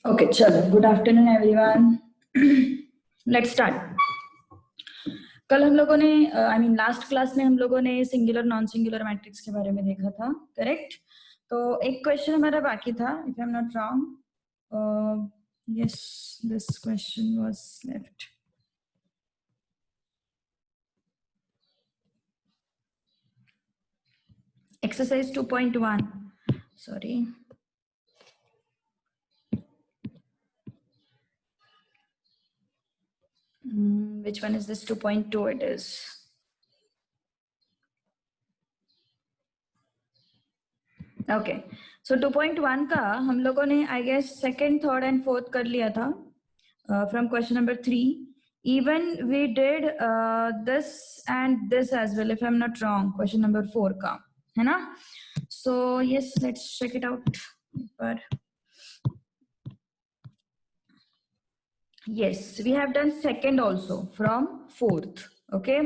Okay चलो, good afternoon everyone. Let's start. कल हम लोगों ने लास्ट क्लास में हम लोगों ने सिंगुलर नॉन सिंगुलर मैट्रिक्स के बारे में देखा था, करेक्ट? तो एक क्वेश्चन हमारा बाकी था, if I am not wrong. Yes, this question was left. Exercise 2.1, sorry. Which one is this? 2.2 it is. Okay, so 2.1 का हम लोगों ने I guess second, third and fourth कर लिया था from question number 3. Even we did this and this as well, if I am not wrong, question number 4 का, है ना? So yes, let's check it out. पर yes, we have done second also from fourth. Okay,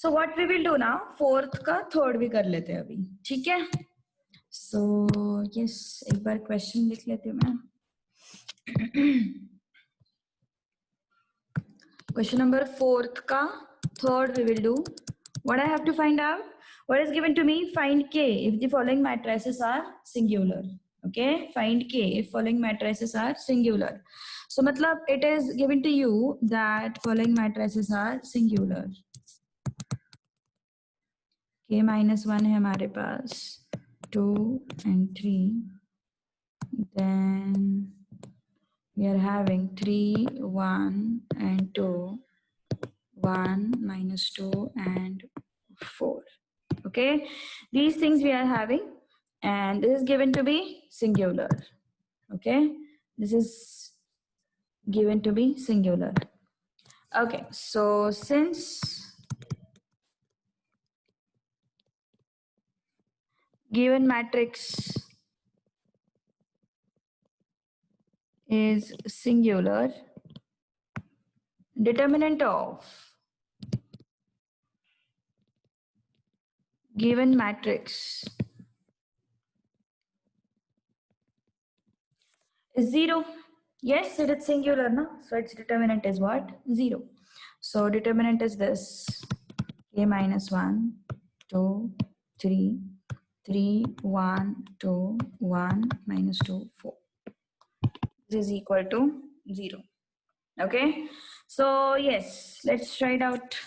so what we will do now, fourth का third भी कर लेते हैं अभी, ठीक है? So yes, एक बार क्वेश्चन लिख लेती हूँ मैं. Question number 4th ka third we will do. What I have to find out? What is given to me? Find K if the following matrices are singular. Okay, find K if following matrices are singular. So matlab it is given to you that following matrices are singular. K minus 1 है हमारे पास, 2 and 3. Then we are having 3, 1 and 2, 1 minus 2 and 4. Okay, these things we are having, and this is given to be singular. Okay, this is given to be singular. Okay, so since given matrix is singular, determinant of given matrix is 0. Yes, it is singular, no? So its determinant is what? 0. So determinant is this: K minus 1, 2, 3, 3, 1, 2, 1 minus 2, 4. This is equal to 0. Okay, so yes, let's try it out.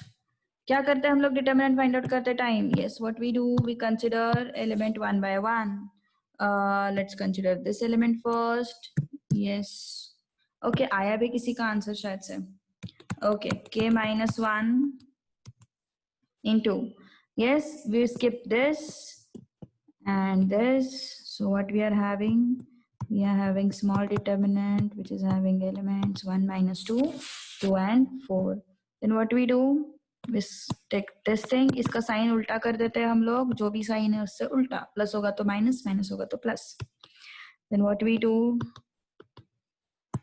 क्या करते हैं हम लोग determinant find out करते time? Yes, what we do, we consider element one by one. Let's consider this element first. Yes, okay, आया भी किसी का आंसर शायद से. Okay, k minus 1 into, yes, we skip this and this. So what we are having? We are having small determinant which is having elements 1 minus 2, 2 and 4. Then what we do? We take this thing, इसका sign उल्टा कर देते हैं हम लोग, जो भी sign है उससे उल्टा, प्लस होगा तो माइनस, माइनस होगा तो plus. Then what we do?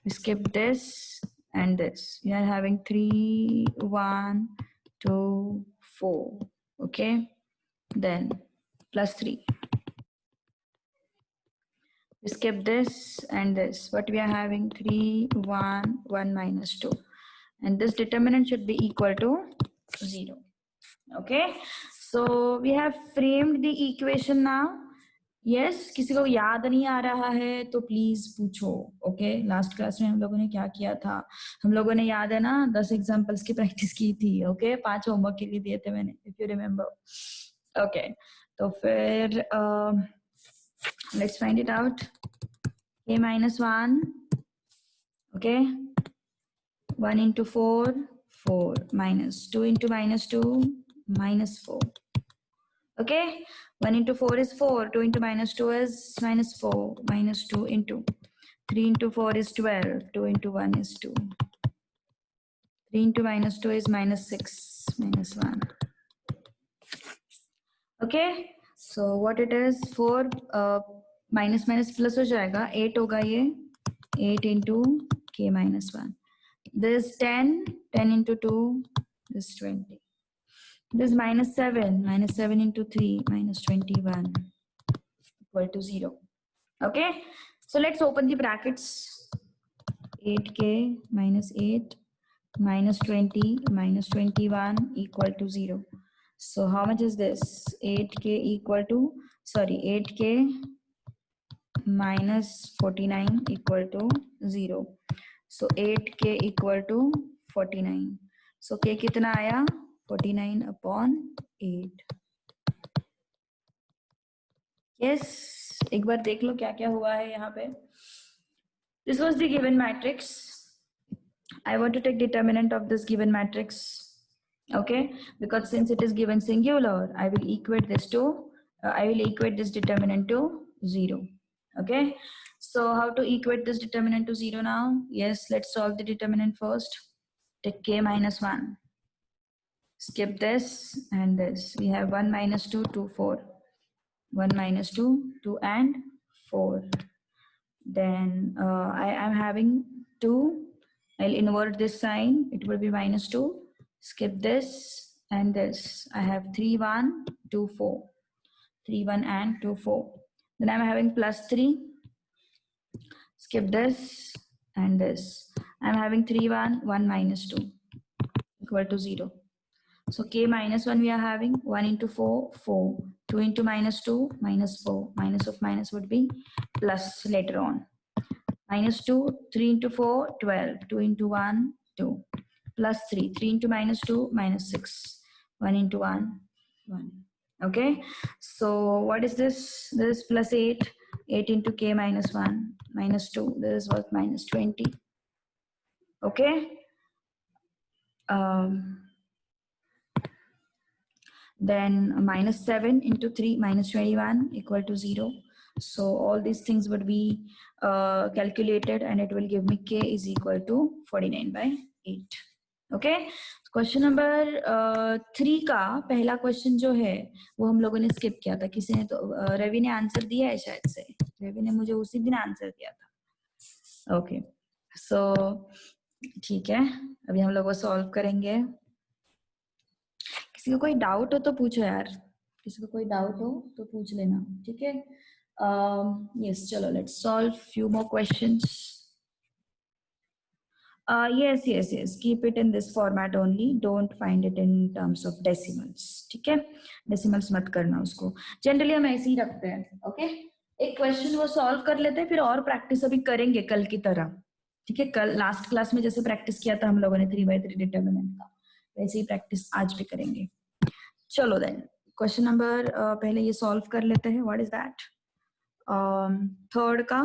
We skip this and this. We are having 3, 1, 2, 4. Okay, then plus 3. We skip this and this. What we are having? 3, 1, 1 minus 2. And this determinant should be equal to 0. Okay, so we have framed the equation now. Yes, किसी को याद नहीं आ रहा है तो please पूछो. Okay, last class में हम लोगों ने क्या किया था? हम लोगों ने, याद है ना, 10 एग्जाम्पल्स की प्रैक्टिस की थी. ओके, 5 होमवर्क के लिए दिए थे मैंने, इफ यू रिमेम्बर. ओके, तो फिर let's find it out. k minus 1. Okay, 1 into 4, 4 minus 2 into minus 2, minus 4. Okay, 1 into 4 is 4, 2 into minus 2 is minus 4, minus 2 into 3 into 4 is 12, 2 into 1 is 2, 3 into minus 2 is minus 6, minus 1. Okay, so what it is? 4 minus minus plus हो जाएगा, 8 होगा ये, 8 into k minus 1. This 10, 10 into 2, this 20. This minus 7, minus 7 into 3, minus 21, equal to 0. Okay, so let's open the brackets. 8k minus 8 minus 20 minus 21 equal to 0. So how much is this? 8k equal to, sorry, 8k minus 49 equal to 0. So 8k equal to 49. So k कितना आया? 49 upon 8. Yes, एक बार देख लो क्या क्या हुआ है यहाँ पे. This was the given matrix. I want to take determinant of this given matrix. Okay, because since it is given singular, I will equate this to, I will equate this determinant to 0. Okay, so how to equate this determinant to 0 now? Yes, let's solve the determinant first. Take k minus 1. Skip this and this. We have 1 minus 2, 2, 4. 1 minus 2, 2 and 4. Then I am having 2. I'll invert this sign. It will be minus 2. Skip this and this. I have 3, 1, 2, 4. 3, 1 and 2, 4. Then I'm having plus 3. Skip this and this. I'm having 3, 1, 1 minus 2 equal to 0. So k minus 1 we are having 1 into 4, 4. 2 into minus 2, minus 4. Minus of minus would be plus later on. Minus 2, 3 into 4, 12. 2 into 1, 2. Plus 3. 3 into minus 2, minus 6. 1 into 1, 1. Okay. So what is this? This is plus 8. 8 into k minus 1, minus 2. This is what? Minus 20. Okay. Then minus 7 into 3 minus 21 equal to 0. So all these things would be calculated and it will give me k is equal to 49 by 8. Okay, question number 3 का पहला question जो है वो हम लोगों ने skip किया था. किसी ने तो रवि ने आंसर दिया है शायद से. रवि ने मुझे उसी दिन आंसर दिया था. ओके, सो ठीक है, अभी हम लोग वो सॉल्व करेंगे. किसी को कोई डाउट हो तो पूछो यार. किसी को कोई डाउट हो तो पूछ लेना. ठीक है. यस, चलो let's solve few more questions. Yes, yes, yes. Keep it in this format only. Don't find it in terms of decimals. ठीक है, decimals मत करना उसको. जनरली हम ऐसे ही रखते हैं. ओके, एक क्वेश्चन वो सॉल्व कर लेते हैं, फिर और प्रैक्टिस अभी करेंगे कल की तरह. ठीक है, कल लास्ट क्लास में जैसे प्रैक्टिस किया था हम लोगों ने 3x3 डिटर्मिनेंट का, वैसे ही प्रैक्टिस आज भी करेंगे. चलो देन क्वेश्चन नंबर पहले ये सॉल्व कर लेते हैं. What is that? थर्ड का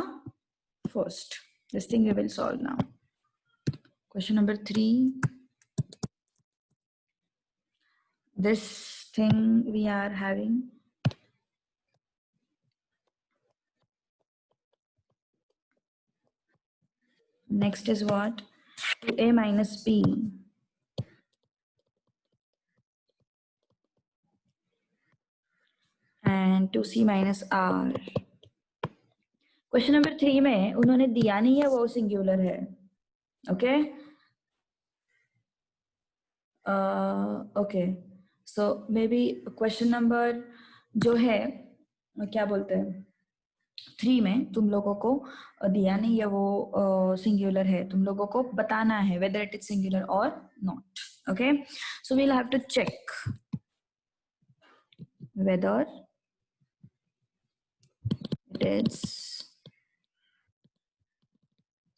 first. This thing we will solve now. Question number 3. This thing we are having. Next is what? 2a minus b and 2c minus r. Question number 3 में उन्होंने दिया नहीं है वो सिंगुलर है. Okay, okay, so may be question number जो है क्या बोलते हैं 3 में तुम लोगों को दिया नहीं है वो सिंगुलर है. तुम लोगों को बताना है whether it is singular or not. Okay, so we'll have to check whether it is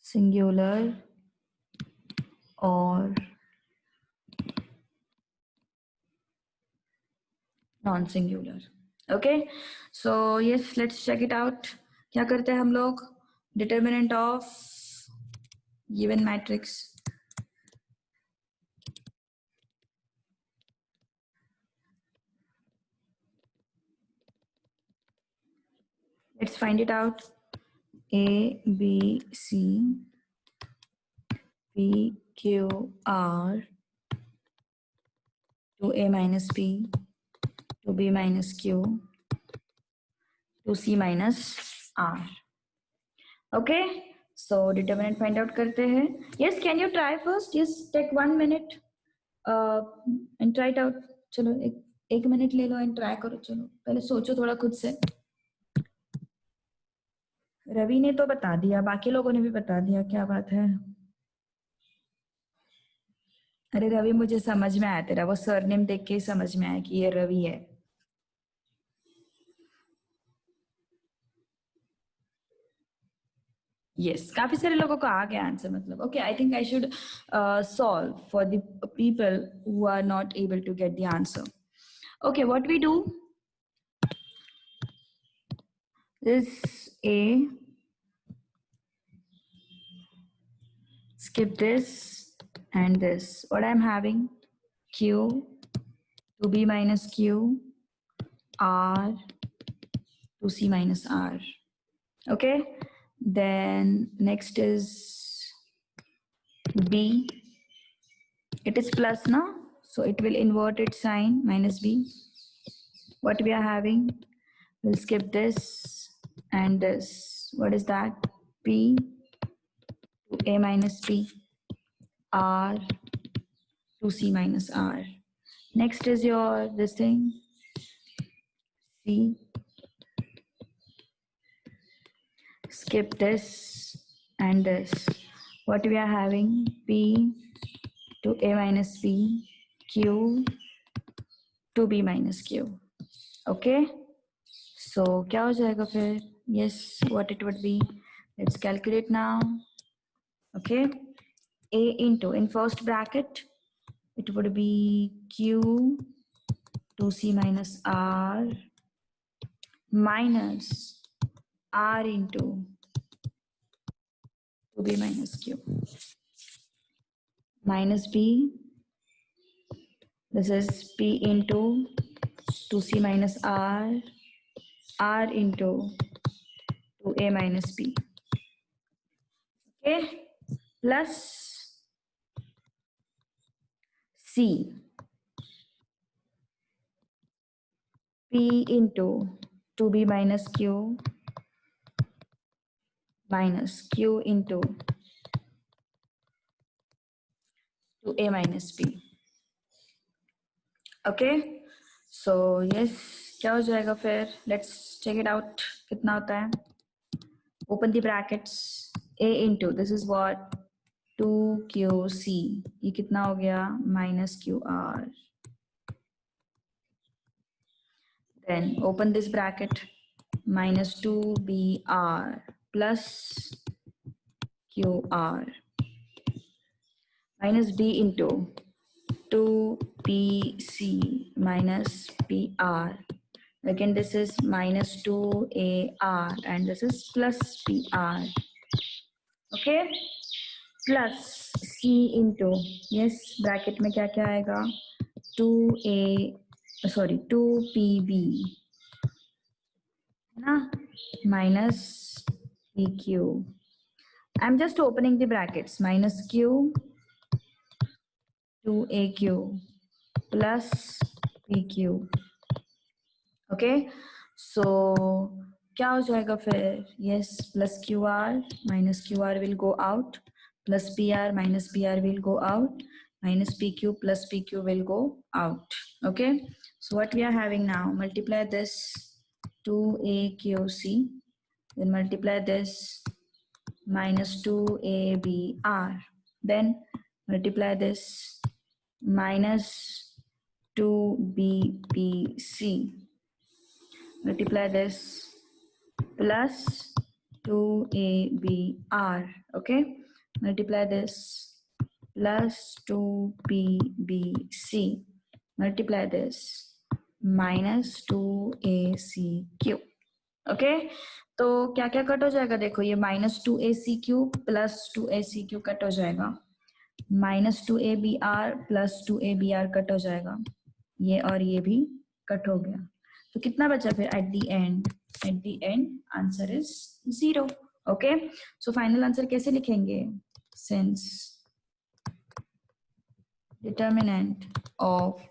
singular or non-singular. Okay, so yes, let's check it out. क्या करते हैं हम लोग? Determinant of given matrix. Let's find it out. A, B, C, P, Q, R, 2A minus P, 2B minus Q, 2C minus R. Okay, so determinant find out करते हैं. Yes, can you try first? Yes, take 1 minute and try it out. चलो एक minute ले लो and try करो. चलो पहले सोचो थोड़ा खुद से. रवि ने तो बता दिया, बाकी लोगों ने भी बता दिया. क्या बात है. अरे रवि, मुझे समझ में आया तेरा, वो सरनेम देख के ही समझ में आया कि ये रवि है। यस, काफी सारे लोगों को आ गया आंसर, मतलब okay. I think I should solve for the people who are not able to get the answer. Okay, what we do is a skip this and this. What I'm having, q to b minus q, r to c minus r. Okay, then next is b. It is plus now, so it will invert its sign, minus b. What we are having, we'll skip this and this. What is that? P to a minus p, r to c minus r. Next is your this thing, c. Skip this and this. What we are having, p to a minus p, q to b minus q. Okay, so क्या हो जाएगा फिर? Yes, what it would be, let's calculate now. Okay, a into, in first bracket it would be q to c minus r minus r into 2b minus q, minus b, this is p into 2c minus r into 2a minus b. Okay, plus c, p into 2b minus q minus q into 2a minus b. Okay, so yes, क्या हो जाएगा फिर? Let's check it out. कितना होता है? Open the brackets. A into, this is what, 2qc. ये कितना हो गया? Minus qr. Then open this bracket. Minus 2br plus qr. Minus b into 2pc minus pr. Again, this is minus 2ar and this is plus pr. Okay, plus c into, yes, bracket में क्या क्या आएगा, 2pb है ना, minus pq. I'm just opening the brackets, minus q to aq plus pq. Okay, so क्या हो जाएगा फिर? Yes, plus qr minus qr will go out, plus pr minus pr will go out, minus pq plus pq will go out. Okay, so what we are having now, multiply this 2aqc, then multiply this minus 2abr, then multiply this minus 2bpc, multiply this plus 2abr. Okay, multiply this plus 2pbc, multiply this minus 2acq. Okay, तो क्या क्या cut हो जाएगा? देखो, ये minus 2acq plus 2acq cut हो जाएगा, minus 2abr plus 2abr cut हो जाएगा, ये और ये भी कट हो गया. तो कितना बचा फिर at the end? At the end answer is 0. Okay, so final answer कैसे लिखेंगे? Since determinant of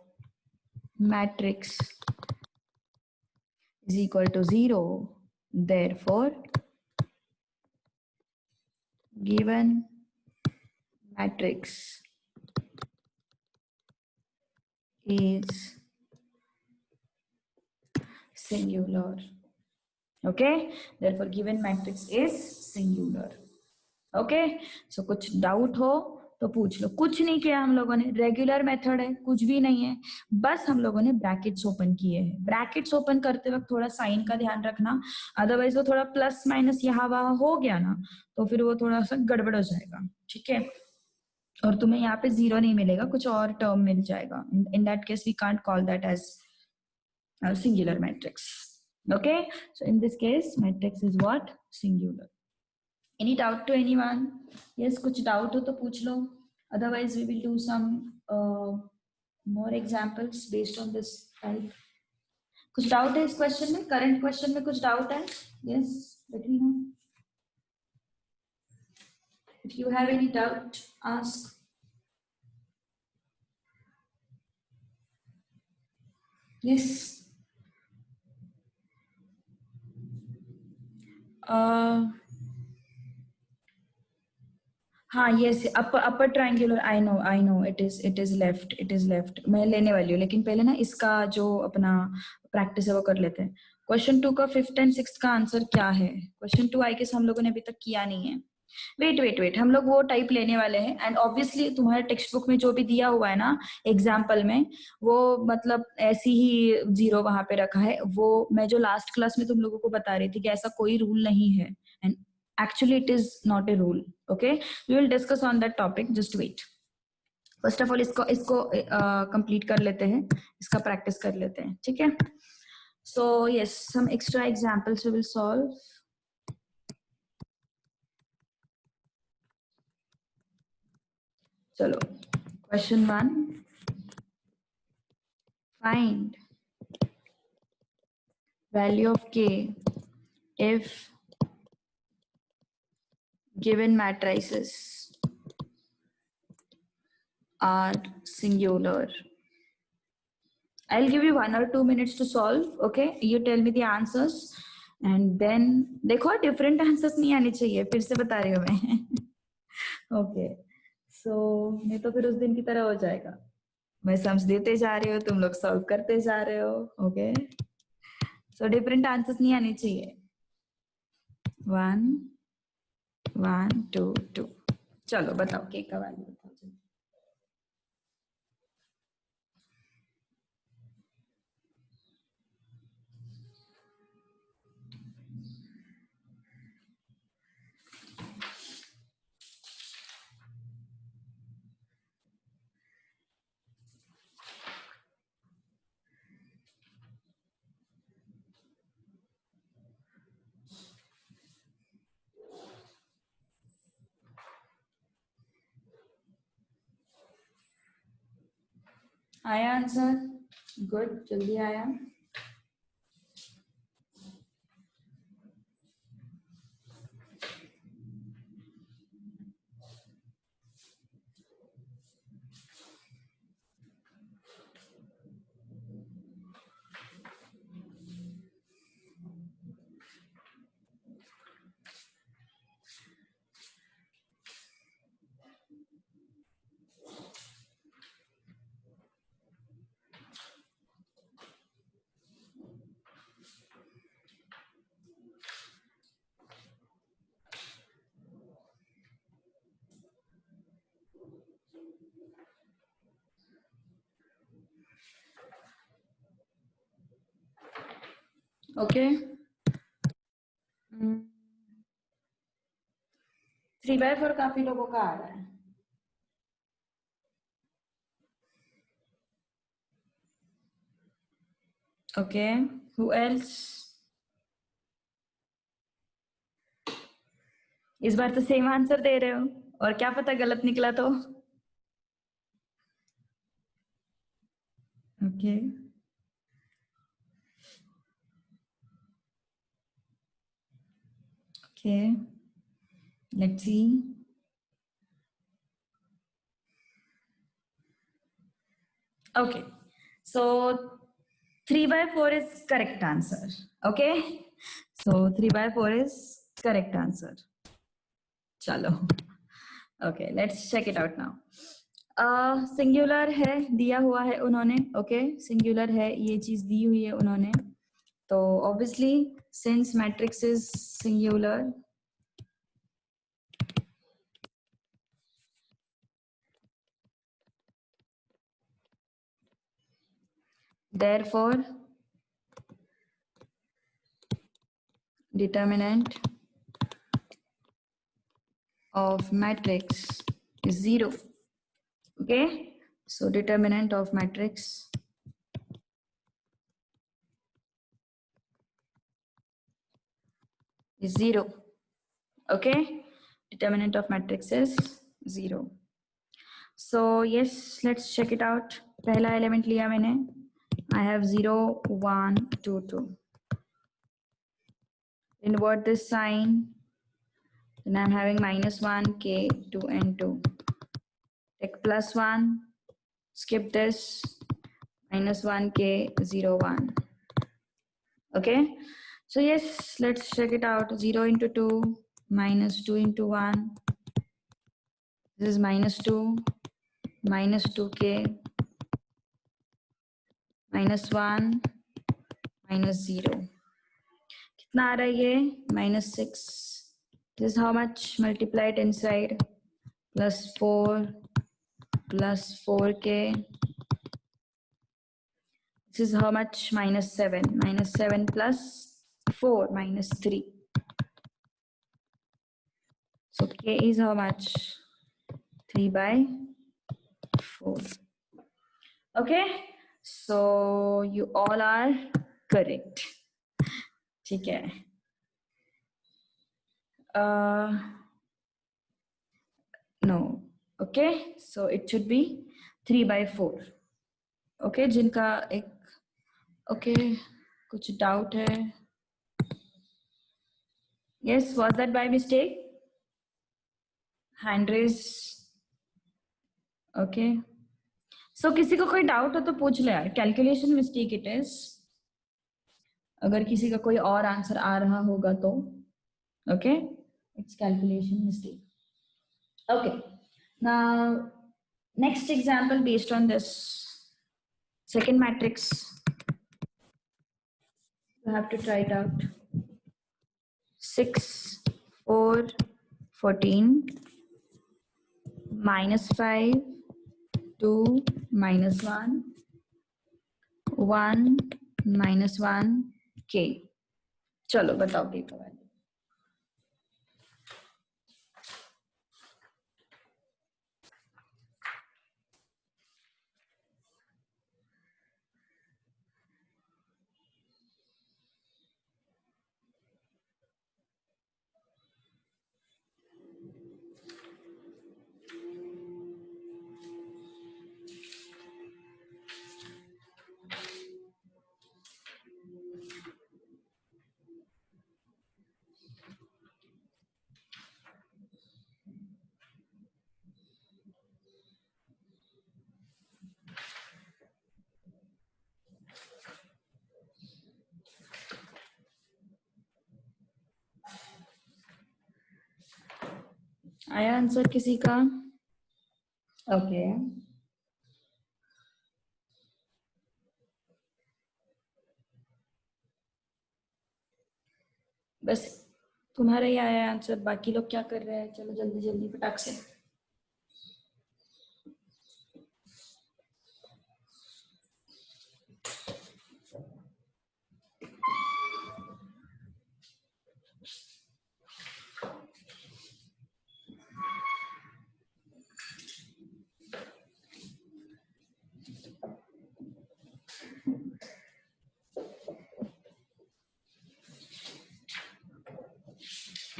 matrix is equal to 0, therefore given matrix is singular. Okay, therefore given matrix is singular. Okay, so कुछ doubt हो तो पूछ लो। कुछ नहीं किया हम लोगों ने, रेगुलर मेथड है, कुछ भी नहीं है, बस हम लोगों ने ब्रैकेट्स ओपन किए हैं। ब्रैकेट्स ओपन करते वक्त थोड़ा साइन का ध्यान रखना, अदरवाइज वो थोड़ा प्लस माइनस यहाँ वहां हो गया ना तो फिर वो थोड़ा सा गड़बड़ हो जाएगा, ठीक है। और तुम्हें यहाँ पे जीरो नहीं मिलेगा, कुछ और टर्म मिल जाएगा। In that case we can't call that as singular matrix. Okay, so in this case matrix is what? Singular. Any doubt to anyone? Yes, कुछ doubt हो तो पूछ लो, otherwise we will do some more examples based on this type. कुछ doubt है इस question में? Current question में कुछ doubt है? Yes, let me know. If you have any doubt, ask. Yes. हाँ yes, upper triangular, I know it is left, मैं लेने वाली हूँ, लेकिन पहले ना इसका जो अपना प्रैक्टिस है वो कर लेते हैं। क्वेश्चन 2 का 5th एंड 6th का आंसर क्या है? क्वेश्चन 2 आई गेस हम लोगों ने अभी तक किया नहीं है। वेट, हम लोग वो टाइप लेने वाले हैं, एंड ऑब्वियसली तुम्हारे टेक्स्ट बुक में जो भी दिया हुआ है ना एग्जाम्पल में, वो मतलब ऐसी ही जीरो वहां पे रखा है। वो मैं जो लास्ट क्लास में तुम लोगों को बता रही थी कि ऐसा कोई रूल नहीं है, and actually it is not a rule. Okay, we will discuss on that topic, just wait. First of all इसको कंप्लीट कर लेते हैं, इसका प्रैक्टिस कर लेते हैं, ठीक है। So yes, some extra examples we will solve. चलो, question 1, find value of k if given matrices are singular. I'll give you 1 or 2 minutes to solve. Okay, you tell me the answers and then देखो different answers नहीं आने चाहिए, फिर से बता रही हूँ मैं। ओके, सो नहीं तो फिर उस दिन की तरह हो जाएगा, मैं समझ देते जा रही हूँ, तुम लोग सॉल्व करते जा रहे हो। ओके, सो डिफरेंट आंसर्स नहीं आने चाहिए। 1 1 2 2। चलो बताओ के का वैल्यू बताओ। आया आंसर? गुड, जल्दी आया। ओके, 3/4 काफी लोगों का आ रहा है। Okay, who else? इस बार तो सेम आंसर दे रहे हो, और क्या पता गलत निकला तो। Okay, okay, let's see. Okay, so 3/4 is correct answer. Okay, so 3/4 is correct answer. चलो, okay, let's check it out now. Singular है, दिया हुआ है उन्होंने। ओके, सिंगुलर है, ये चीज दी हुई है उन्होंने, तो obviously since matrix is singular, therefore determinant of matrix is 0. Okay, so determinant of matrix is 0. Okay, determinant of matrix is 0. So yes, let's check it out. पहला element लिया मैंने. I have 0, 1, 2, 2. Invert this sign. Then I'm having -1, k, 2, and 2. Take +1. Skip this. -1, k, 0, 1. Okay. So yes, let's check it out. 0 into 2, -2 into 1. This is -2, -2k, -1, -0. कितना आ रहा है ये? -6. This is how much? Multiply it inside. +4, +4k. This is how much? -7. -7 plus 4, -3. So k is how much? 3/4. Okay, so you all are correct. ठीक है. No. Okay, so it should be 3/4. Okay, जिनका एक okay कुछ doubt है? Yes, was that by mistake? Hand raise. Okay. So किसी को कोई doubt हो तो पूछ ले यार. Calculation mistake it is. अगर किसी का कोई और आंसर आ रहा होगा तो okay, it's calculation mistake. Okay, now next example based on this second matrix, you have to try it out. 6, 4, 14, -5, 2, -1, 1, -1, k. चलो बताओ k का वैल्यू. आया आंसर किसी का? ओके. बस तुम्हारा ही आया आंसर. बाकी लोग क्या कर रहे हैं? चलो जल्दी जल्दी फटाक से.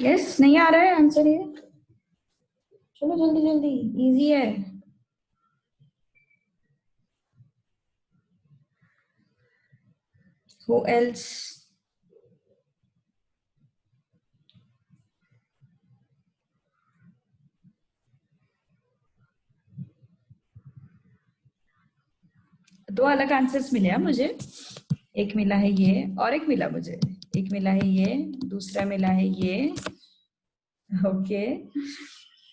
यस, नहीं आ रहा है आंसर ये. चलो जल्दी जल्दी, इजी है. Who else? दो अलग आंसर्स मिले हैं मुझे. एक मिला है ये और एक मिला मुझे. एक मिला है ये, दूसरा मिला है ये. ओके,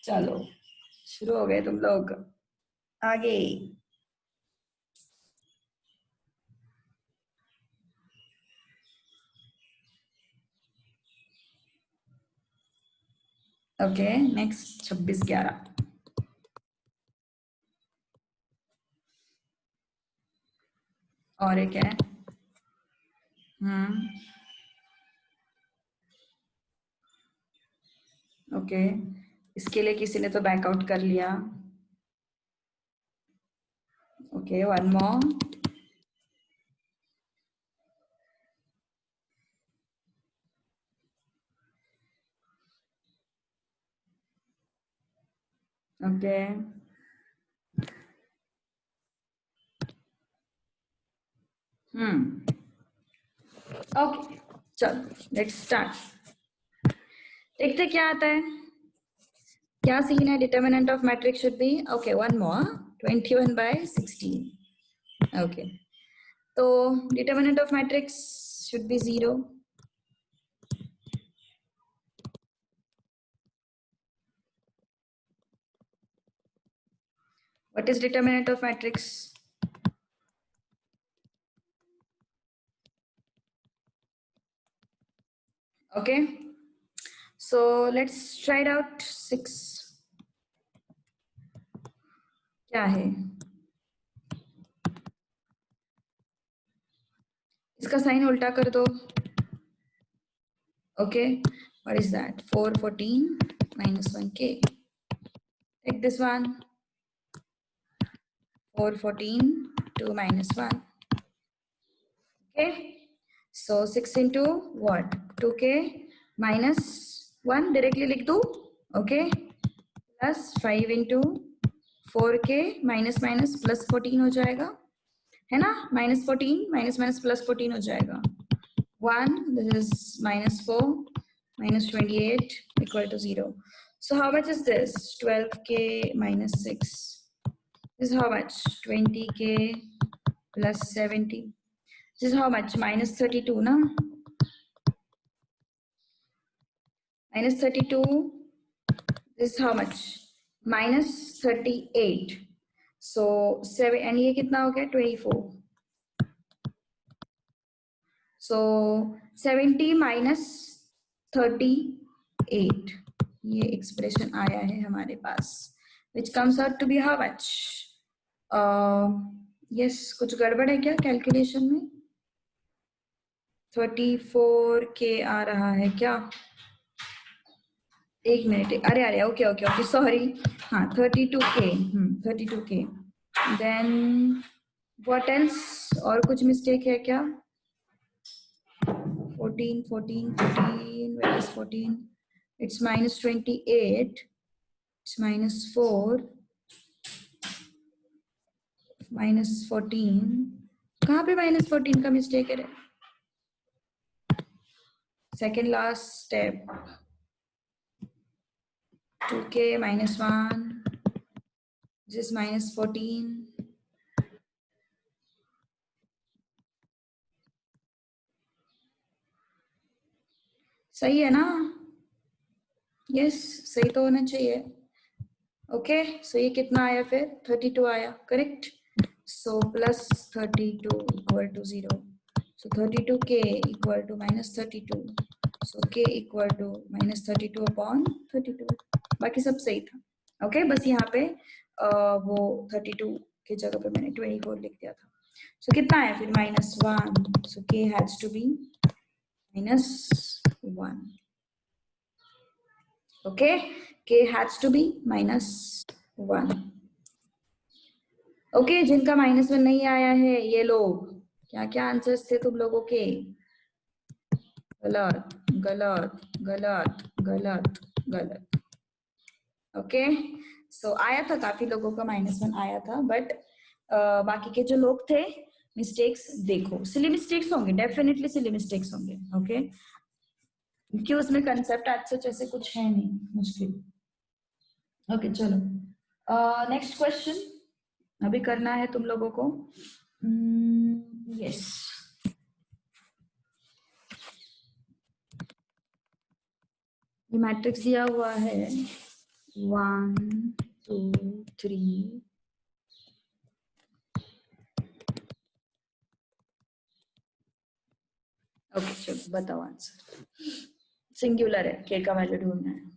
चलो शुरू हो गए तुम लोग. आगे. Okay, next 26/11. और एक है। ओके, इसके लिए किसी ने तो बैकआउट कर लिया। Okay, one more. Okay, okay, चलो लेट्स स्टार्ट। देखते क्या आता है, क्या सीन है। Determinant of matrix should be, okay one more, 21/16। Okay, तो determinant of matrix should be 0. What is determinant of matrix? Okay, so let's try it out. 6 क्या है, इसका साइन उल्टा कर दो। Okay, what is that? 4, 14 minus 1k. Take this one, 4, 14, 2 minus 1. Okay, so 6 into what? 2k minus 1 directly लिख दो। Okay, plus 5 into 4k minus minus plus 14 हो जाएगा, है ना। minus 14 minus minus plus 14 हो जाएगा। 1, this is minus 4 minus 28 equal to 0. So how much is this? 12k minus 6. This is how much? 20k plus 70. This is how much? Minus 32, na? Minus 32. This is how much? Minus 38. So 7 and ये कितना हो गया? 24. So 70 minus 38. ये expression आया है हमारे पास, which comes out to be how much? Yes, कुछ गड़बड़ है क्या कैलकुलेशन में? 34k आ रहा है क्या? एक मिनट, अरे अरे, ओके ओके ओके, सॉरी। हाँ, 32k, 32k। Then what else, और कुछ मिस्टेक है क्या? 14, 14, 14, where is 14? It's minus 28, it's minus 4, minus 14. कहाँ पे minus 14 का मिस्टेक है? Second last step, 2k minus 1, this is minus 14. सही है ना? यस, सही तो होना चाहिए। ओके, सो ये कितना आया फिर? 32 आया, correct. So plus 32 equal to 0. So 32k equal to minus 32. So k equal to minus 32 upon 32। बाकी सब सही था। ओके, बस यहाँ पे वो 32 की जगह पे मैंने 24 लिख दिया था। सो कितना आया फिर? -1. So k has to be -1. Okay, k has to be -1. Okay, जिनका -1 नहीं आया है ये लोग, क्या क्या आंसर्स थे तुम लोगों के? गलत गलत गलत गलत गलत। ओके, सो आया था, काफी लोगों का -1 आया था, बट बाकी के जो लोग थे, मिस्टेक्स देखो, सिली मिस्टेक्स होंगे, डेफिनेटली सिली मिस्टेक्स होंगे। ओके, क्योंकि उसमें कंसेप्ट आज सच ऐसे कुछ है नहीं मुश्किल। ओके, चलो नेक्स्ट क्वेश्चन अभी करना है तुम लोगों को। यस, ये मैट्रिक्स दिया हुआ है 1 2 3। ओके, चलो बताओ आंसर। सिंगुलर है, के का वैल्यू ढूंढना है।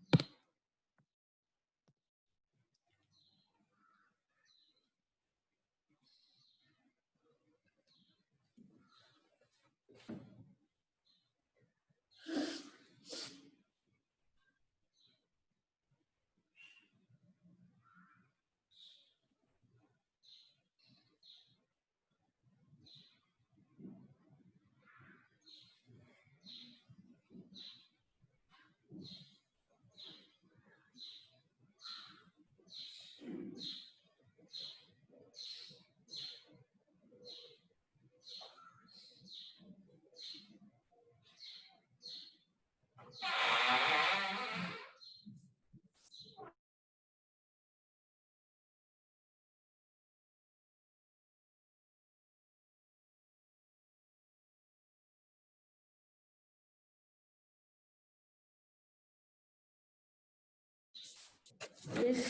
Yes,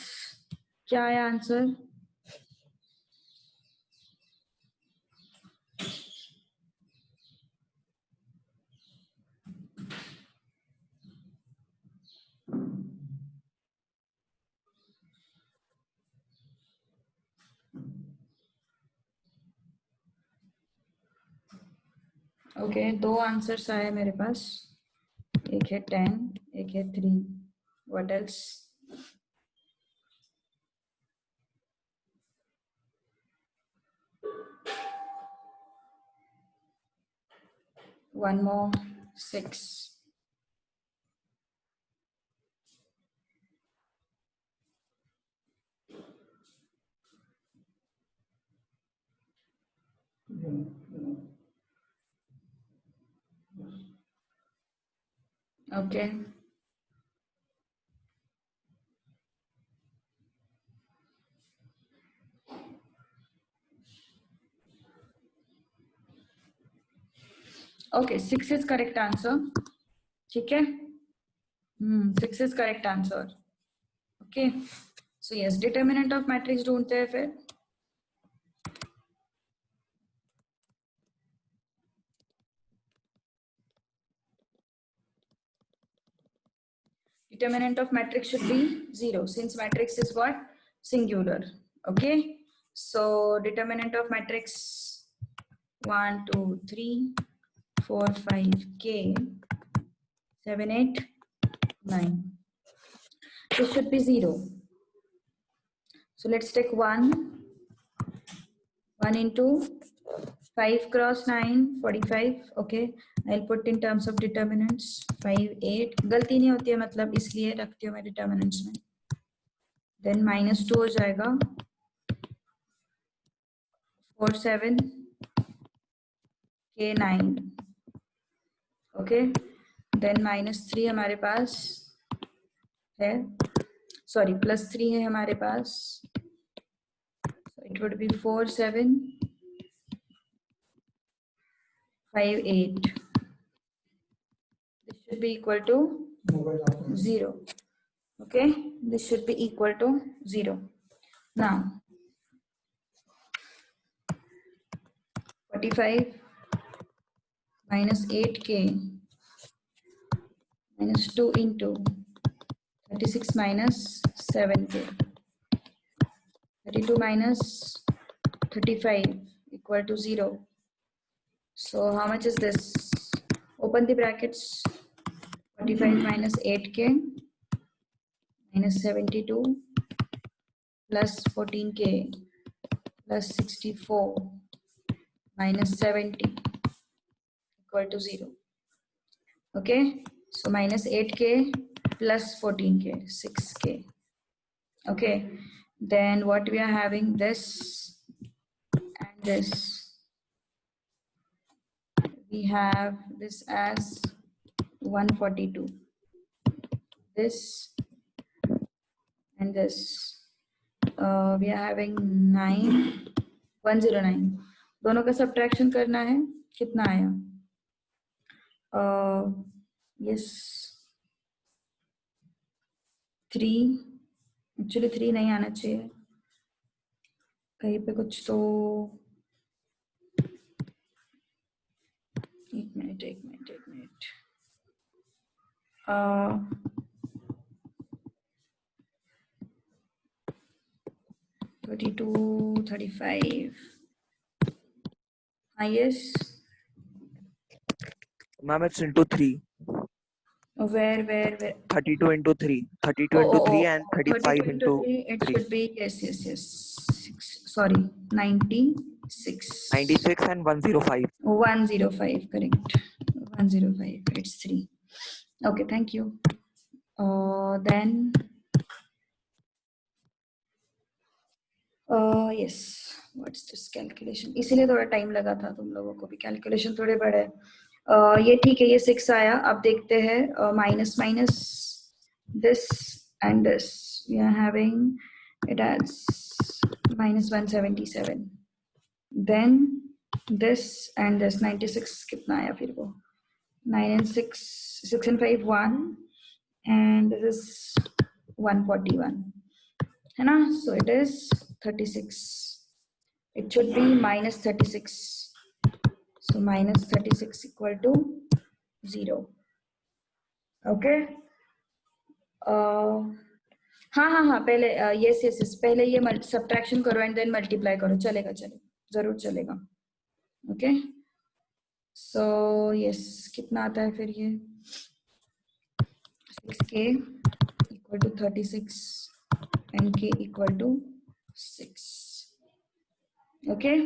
क्या है आंसर? ओके, दो आंसर्स आए मेरे पास, एक है 10, एक है 3. What else? One more, 6. Okay. Okay, 6 is correct answer. ठीक है? 6 is correct answer. Okay. So yes, determinant of matrix ढूंढते हैं फिर. Determinant of matrix should be 0 since matrix is what? Singular. Okay. So determinant of matrix 1, 2, 3, 4, 5, K, 7, 8, 9. This should be 0. So let's take 1 into 5 cross 9, 45. Okay, I'll put in terms of determinants 5, 8. गलती नहीं होती है, मतलब इसलिए रखती हूँ मैं determinants में. Then -2 हो जाएगा, 4, 7, K, 9. Okay, then -3 हमारे पास है, sorry, +3 है हमारे पास. So it would be 4, 7, 5, 8. This should be equal to 0. Okay, this should be equal to 0. Now 45 minus 8K minus 2 into 36 minus 7K. 32 minus 35 equal to 0. So how much is this? Open the brackets. 45 minus 8K minus 72 plus 14K plus 64 minus 70 equal to 0. Okay, so minus 8K plus 14K, 6K. Okay, then what we are having, this and this. We have this as 142. This and this. We are having 9, 109. दोनों का subtraction करना है, कितना आया? Yes, 3. Actually 3 नहीं आना चाहिए, कहीं पे कुछ तो. एक minute. 32, 35. Yes. Ma'am, it's into 3. Where? 32 into 3. 32 into 3 and 35 32 into 3. It 3. should be, yes. 6, sorry, 96. 96 and 105. 105, correct. 105, it's 3. Okay, thank you. Then, yes, what's this calculation? इसीलिए थोड़ा टाइम लगा था तुम लोगों को भी, कैलकुलेशन थोड़े बड़े. ये ठीक है, ये 6 आया. अब देखते हैं minus this and this. We are having it as minus 177. Then this and this 96 कितना आया फिर वो? 9 and 6, 6 and 5, 1, and this is 141 है ना. So it is 36. It should be minus 36. So minus 36 equal to 0. Okay. हाँ हाँ हाँ, पहले यस यस यस, पहले ये सब्ट्रैक्शन करो एंड देन मल्टीप्लाई करो. चलेगा चलेगा, जरूर चलेगा. ओके. सो यस, कितना आता है फिर ये 6k equal to 36 and k equal to 6. Okay,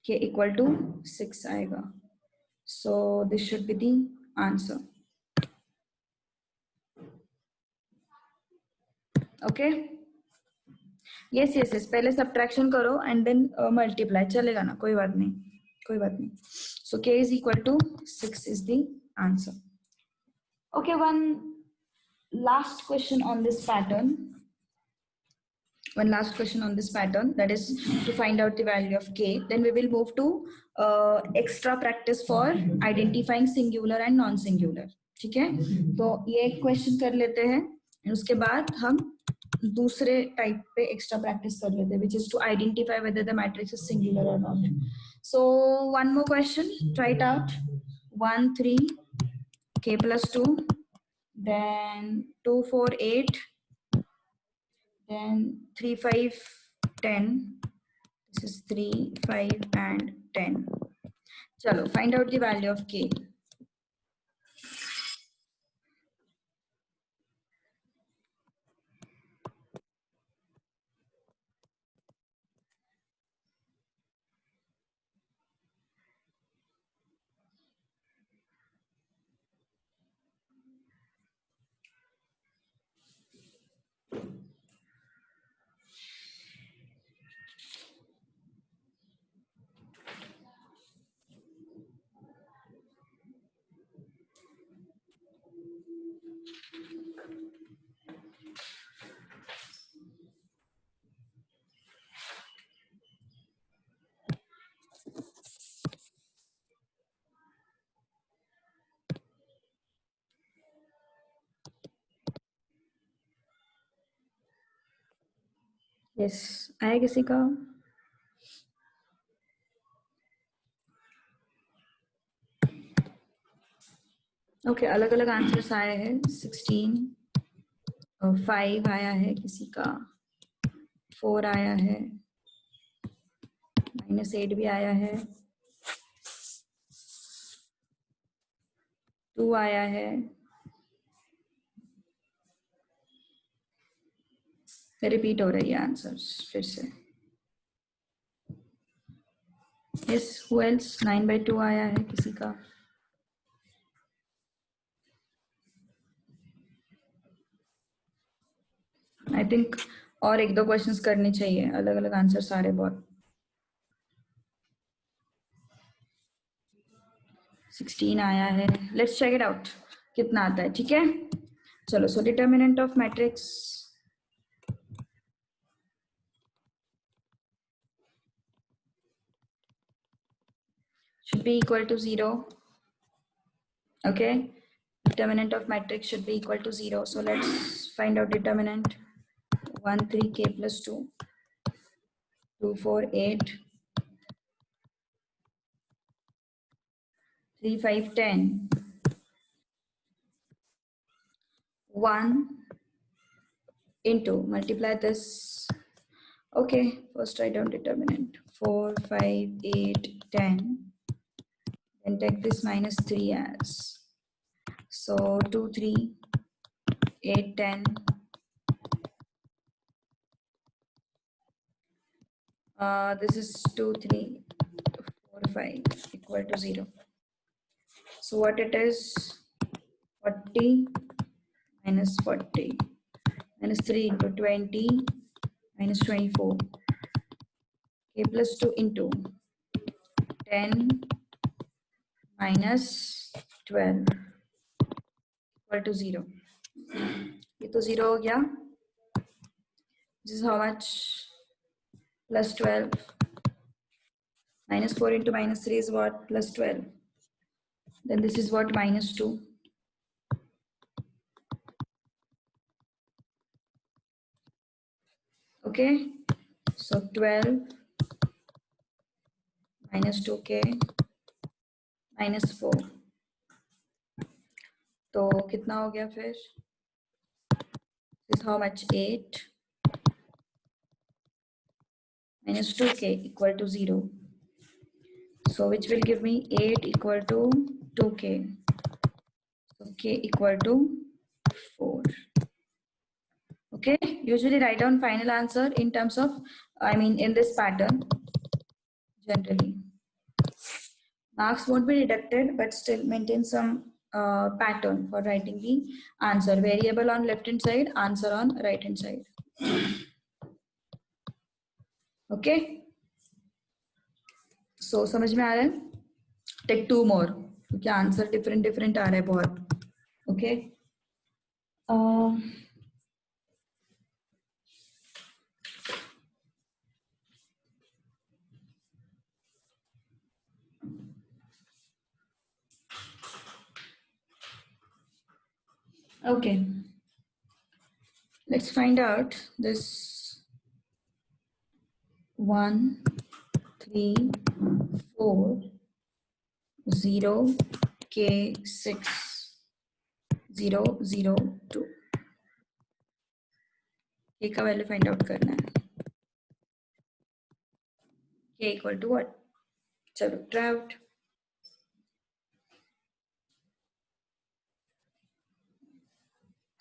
k equal to 6 आएगा. So this should be the answer. Okay. Yes yes yes, पहले सब्ट्रैक्शन करो एंड देन मल्टीप्लाई. चलेगा ना, कोई बात नहीं, कोई बात नहीं. सो k is equal to 6 is the answer. Okay, one last question on this pattern. One last question on this pattern, that is to find out the value of k. Then we will move to extra practice for identifying singular and non-singular. ठीक है, तो ये एक question कर लेते हैं, उसके बाद हम दूसरे टाइप पे एक्स्ट्रा प्रैक्टिस कर लेते हैं, which is to identify whether the matrix is singular or not. So one more question, try it out. 1 3 k plus 2, then 2 4 8, then 3 5 10. This is 3 5 and 10. Chalo, find out the value of k. Yes, आया किसी का? Okay, अलग अलग answers आए हैं. 16, 5 आया है किसी का, 4 आया है, -8 भी आया है, 2 आया है. रिपीट हो रही है आंसर्स फिर से. Yes, who else? 9/2 आया है किसी का. आई थिंक और एक दो क्वेश्चंस करने चाहिए, अलग अलग आंसर्स आ रहे बहुत. 16 आया है. लेट्स चेक इट आउट कितना आता है. ठीक है, चलो. So determinant of matrix should be equal to 0. Okay, determinant of matrix should be equal to 0. So let's find out determinant. 1 3 k plus 2, 2 4 8, 3 5 10, 1 into, multiply this. Okay, first write down determinant. 4 5 8 10, then take this minus 3 as, so 2 3 8 10, this is 2 3 4 5 equal to 0. So what it is, 40 minus 40 minus 3 into 20 minus 24, k plus 2 into 10 minus 12 equal to 0. ये तो 0 हो गया. This is how much? Plus 12. Minus 4 into minus 3 is what? Plus 12. Then this is what? Minus 2. Okay, so 12 minus 2k minus 4, तो कितना हो गया फिर? This is how much? 8 minus 2k equal to 0. So which will give me 8 equal to 2k. So k equal to 4. Okay, usually write down final answer in terms of, in this pattern generally. Marks won't be deducted, but still maintain some pattern for writing the answer. Variable on left hand side, answer on right hand side. Okay, so समझ में आ रहा है? Take 2 more क्योंकि answer different आ रहा है बहुत. Okay. Okay, let's find out this 1, 3, 4, 0, k, 6, 0, 0, 2. k का value find out करना है. k equal to what? चलो try out.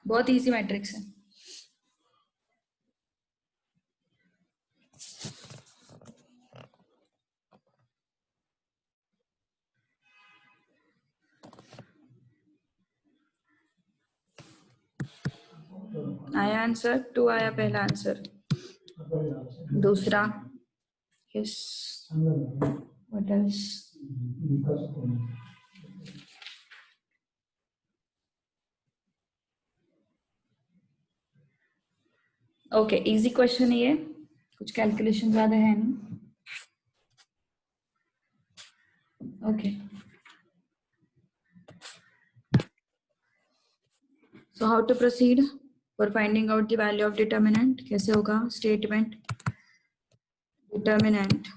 बहुत इजी मैट्रिक्स है. आया आंसर? 2 आया पहला आंसर. दूसरा yes, what else? Okay, easy question है ये, कुछ कैलकुलेशन ज्यादा है नहीं. Okay, so how to proceed for finding out the value of determinant? कैसे होगा statement? Determinant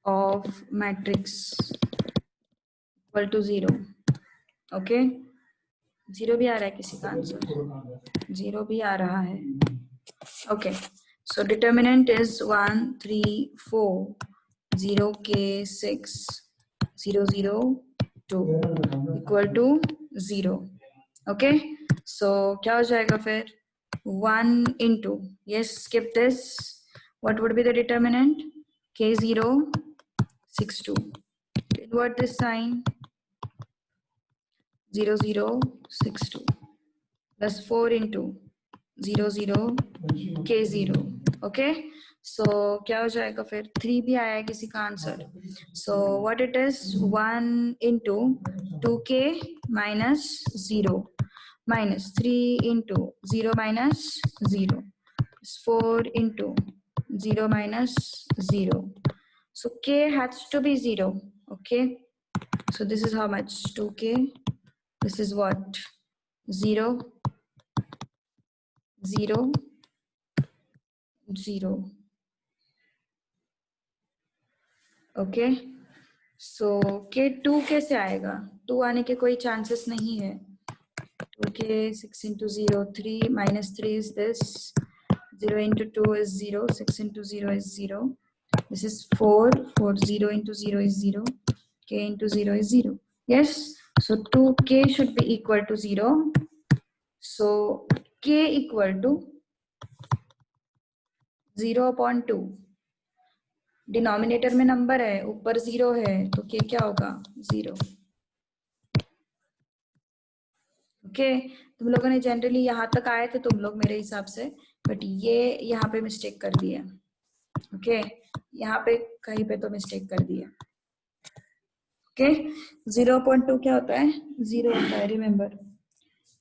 of matrix equal to 0. okay, 0 भी आ रहा है किसी का आंसर? 0 भी आ रहा है. okay, so determinant is 1, 3, 4, 0, k, 6, 0, 0, 2 equal to 0. okay, so क्या हो जाएगा फिर? 1 into, yes, skip this. What would be the determinant? k0, 6, 2. Invert this sign. 0, 0, 6, 2 plus 4 into 0, 0, k0. okay, so क्या हो जाएगा फिर? 3 भी आया है किसी का answer. so what it is? 1 into 2k minus 0 minus 3 into 0 minus 0 is 4 into 0 minus 0. so k has to be 0. okay, so this is how much? 2k. this is what? 0, 0, 0. Okay, सो के 2 कैसे आएगा? 2 आने के कोई चांसेस नहीं है. 2k 6 into 0 3 minus 3 is this. 0 into 2 is 0. 6 into 0 is 0. This is 4. 4 0 into 0 is 0. K into 0 is 0. Yes, so 2k should be equal to 0. So k equal to 0 upon 2. Denominator में number है, ऊपर 0 है, तो k क्या होगा? 0. Okay, तुम लोगों ने जनरली यहाँ तक आए थे तुम लोग मेरे हिसाब से, बट ये यहाँ पे मिस्टेक कर दिया. ओके, यहाँ पे कहीं पे तो मिस्टेक कर दिया. ओके, 0.2 क्या होता है? 0 होता है, रिमेम्बर.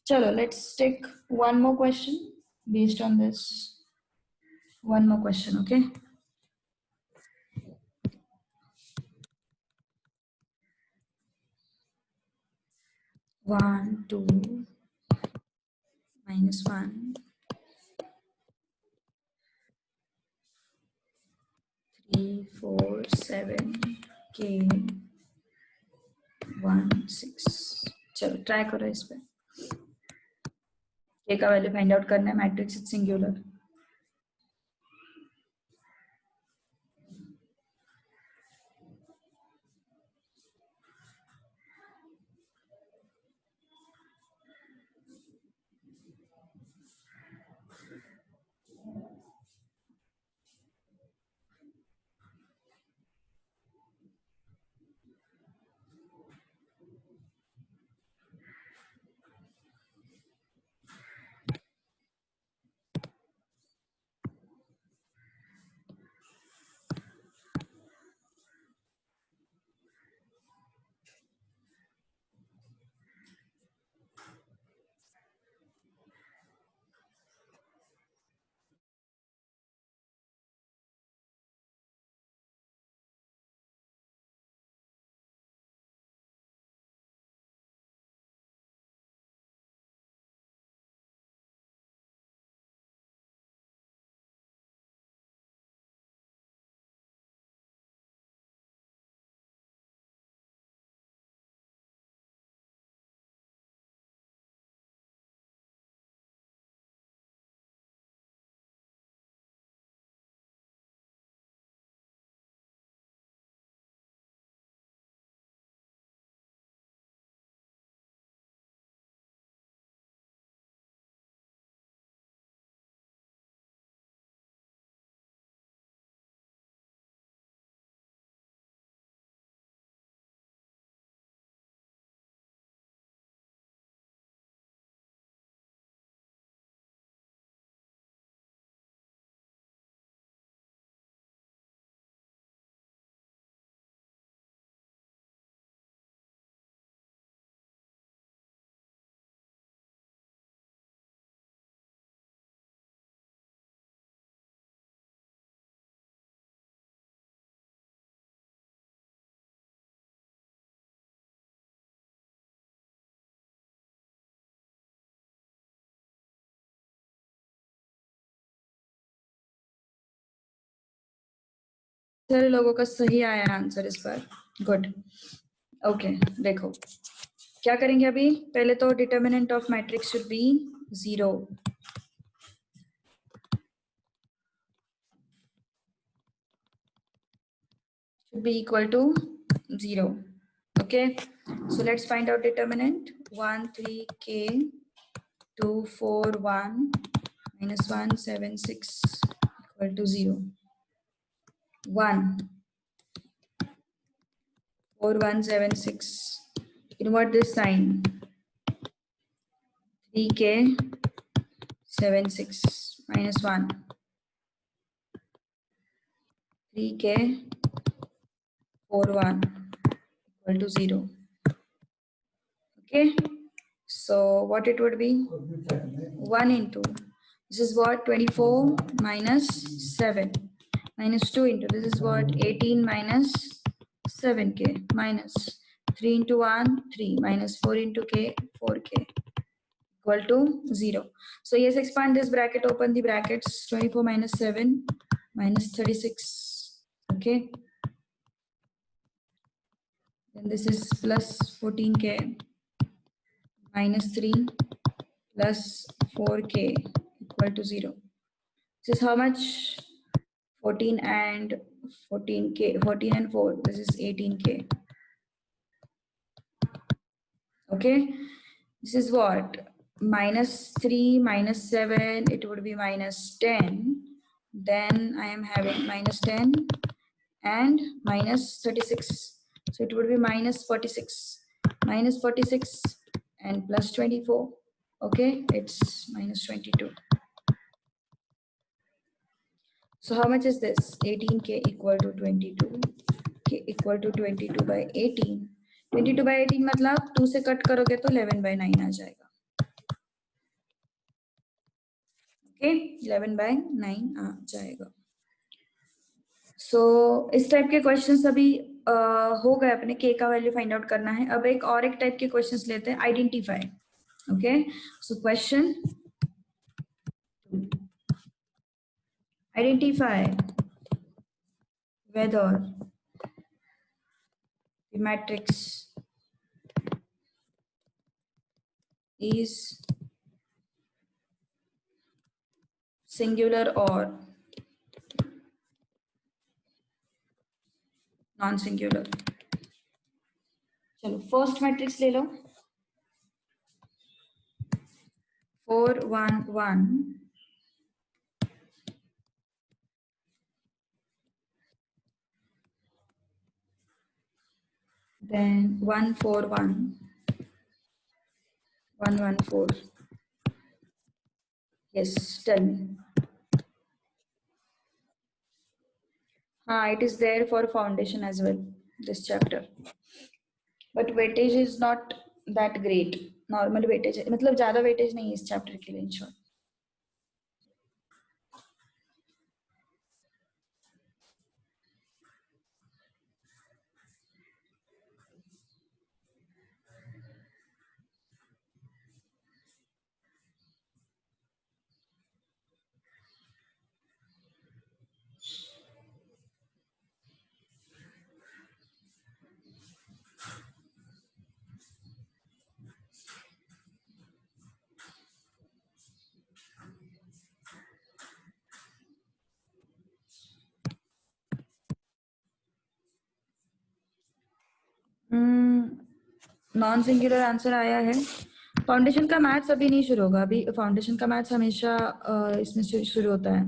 चलो, let's take one more question based on this. One more question. Okay, one, 2, -1, 3 4 7 k 1 6. चलो ट्राई करो इस पे। k का वैल्यू फाइंड आउट करना है, मैट्रिक्स इज सिंगुलर। सारे लोगों का सही आया आंसर इस बार, गुड। ओके देखो क्या करेंगे अभी, पहले तो determinant of matrix should be 0, should be equal to 0. Okay, so let's find out determinant. 1 3 k 2 4 1 minus 1 7 6 equal to 0. 1 4 1 7 6. Invert this sign. 3k 7 6 minus 1. 3k 4 1 equal to 0. Okay, so what it would be, 1 into, this is what, 24 minus 7 minus 2 into, this is what, 18 minus 7k minus 3 into 1 3 minus 4 into k 4k equal to 0. So yes, expand this bracket, open the brackets, 24 minus 7 minus 36. Okay, then this is plus 14k minus 3 plus 4k equal to 0. This is how much, 14 and 14k, 14 and 4, this is 18k. Okay, this is what, minus 3 minus 7, it would be minus 10, then I am having minus 10 and minus 36, so it would be minus 46, minus 46 and plus 24. Okay, it's minus 22. So how much is this? 18k equal to 22. K equal to 22 by 18. 22 by 18 मतलब 2 से cut करोगे तो 11 by 9 आ जाएगा. Okay, 11 by 9 आ जाएगा. So इस type के questions अभी हो गए अपने. k का वैल्यू फाइंड आउट करना है. अब एक और एक टाइप के क्वेश्चंस लेते हैं. Identify. Okay, so question, identify whether the matrix is singular or non-singular. चलो फर्स्ट मैट्रिक्स ले लो 4 1 1 then 1 4 1 1 1 4. Yes, tell me. It is there for foundation as well, this chapter. But weightage is not that great. Normal weightage, मतलब ज़्यादा weightage नहीं है इस chapter के लिए in short. Non singular answer आया है. फाउंडेशन का मैथ्स अभी नहीं शुरू होगा. अभी फाउंडेशन का मैथ्स हमेशा इसमें शुरू होता है,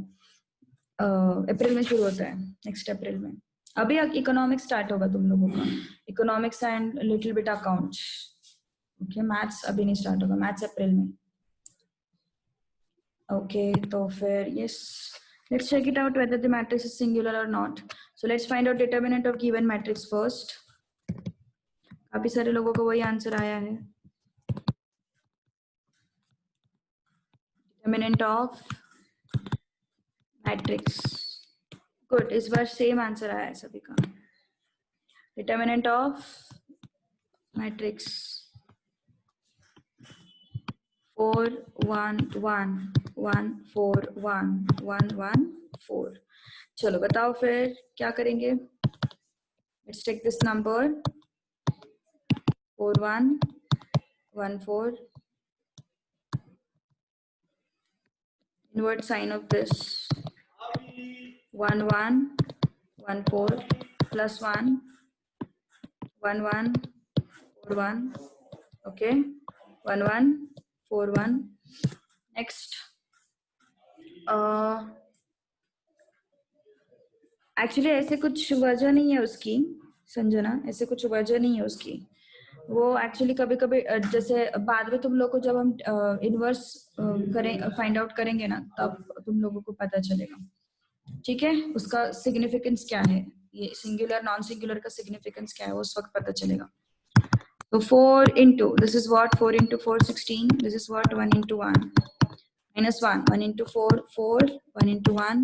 अप्रैल में शुरू होता है, नेक्स्ट अप्रैल में. अभी इकोनॉमिक्स स्टार्ट होगा तुम लोगों का, economics and little bit accounts. Okay, maths अभी नहीं स्टार्ट होगा, मैथ्स अप्रैल में. ओके, तो फिर yes, let's check it out whether the matrix is singular or not. So let's find out determinant of given matrix first. काफी सारे लोगों को वही आंसर आया है. Determinant of matrix. Good, इस बार सेम आंसर आया है सभी का. Determinant of matrix 4 1 1 1 4 1 1 1 4. चलो बताओ फिर क्या करेंगे. Let's take this number 4 1 1 4. Inverse sign of this 1 1 1 4 plus 1 1 1 4 1. Okay, 1 1 4 1. Next, actually ऐसे कुछ वजह नहीं है उसकी संजना, ऐसे कुछ वजह नहीं है उसकी. वो एक्चुअली कभी कभी जैसे बाद में तुम लोग को जब हम इनवर्स करें फाइंड आउट करेंगे ना, तब तुम लोगों को पता चलेगा. ठीक है, उसका सिग्निफिकेंस क्या है, ये सिंगुलर नॉन सिंगुलर का सिग्निफिकेंस क्या है, वो उस वक्त पता चलेगा. तो 4 into this is what 4 into 4 16. This is what 1 into 1 minus 1 1 into 4 4 1 into 1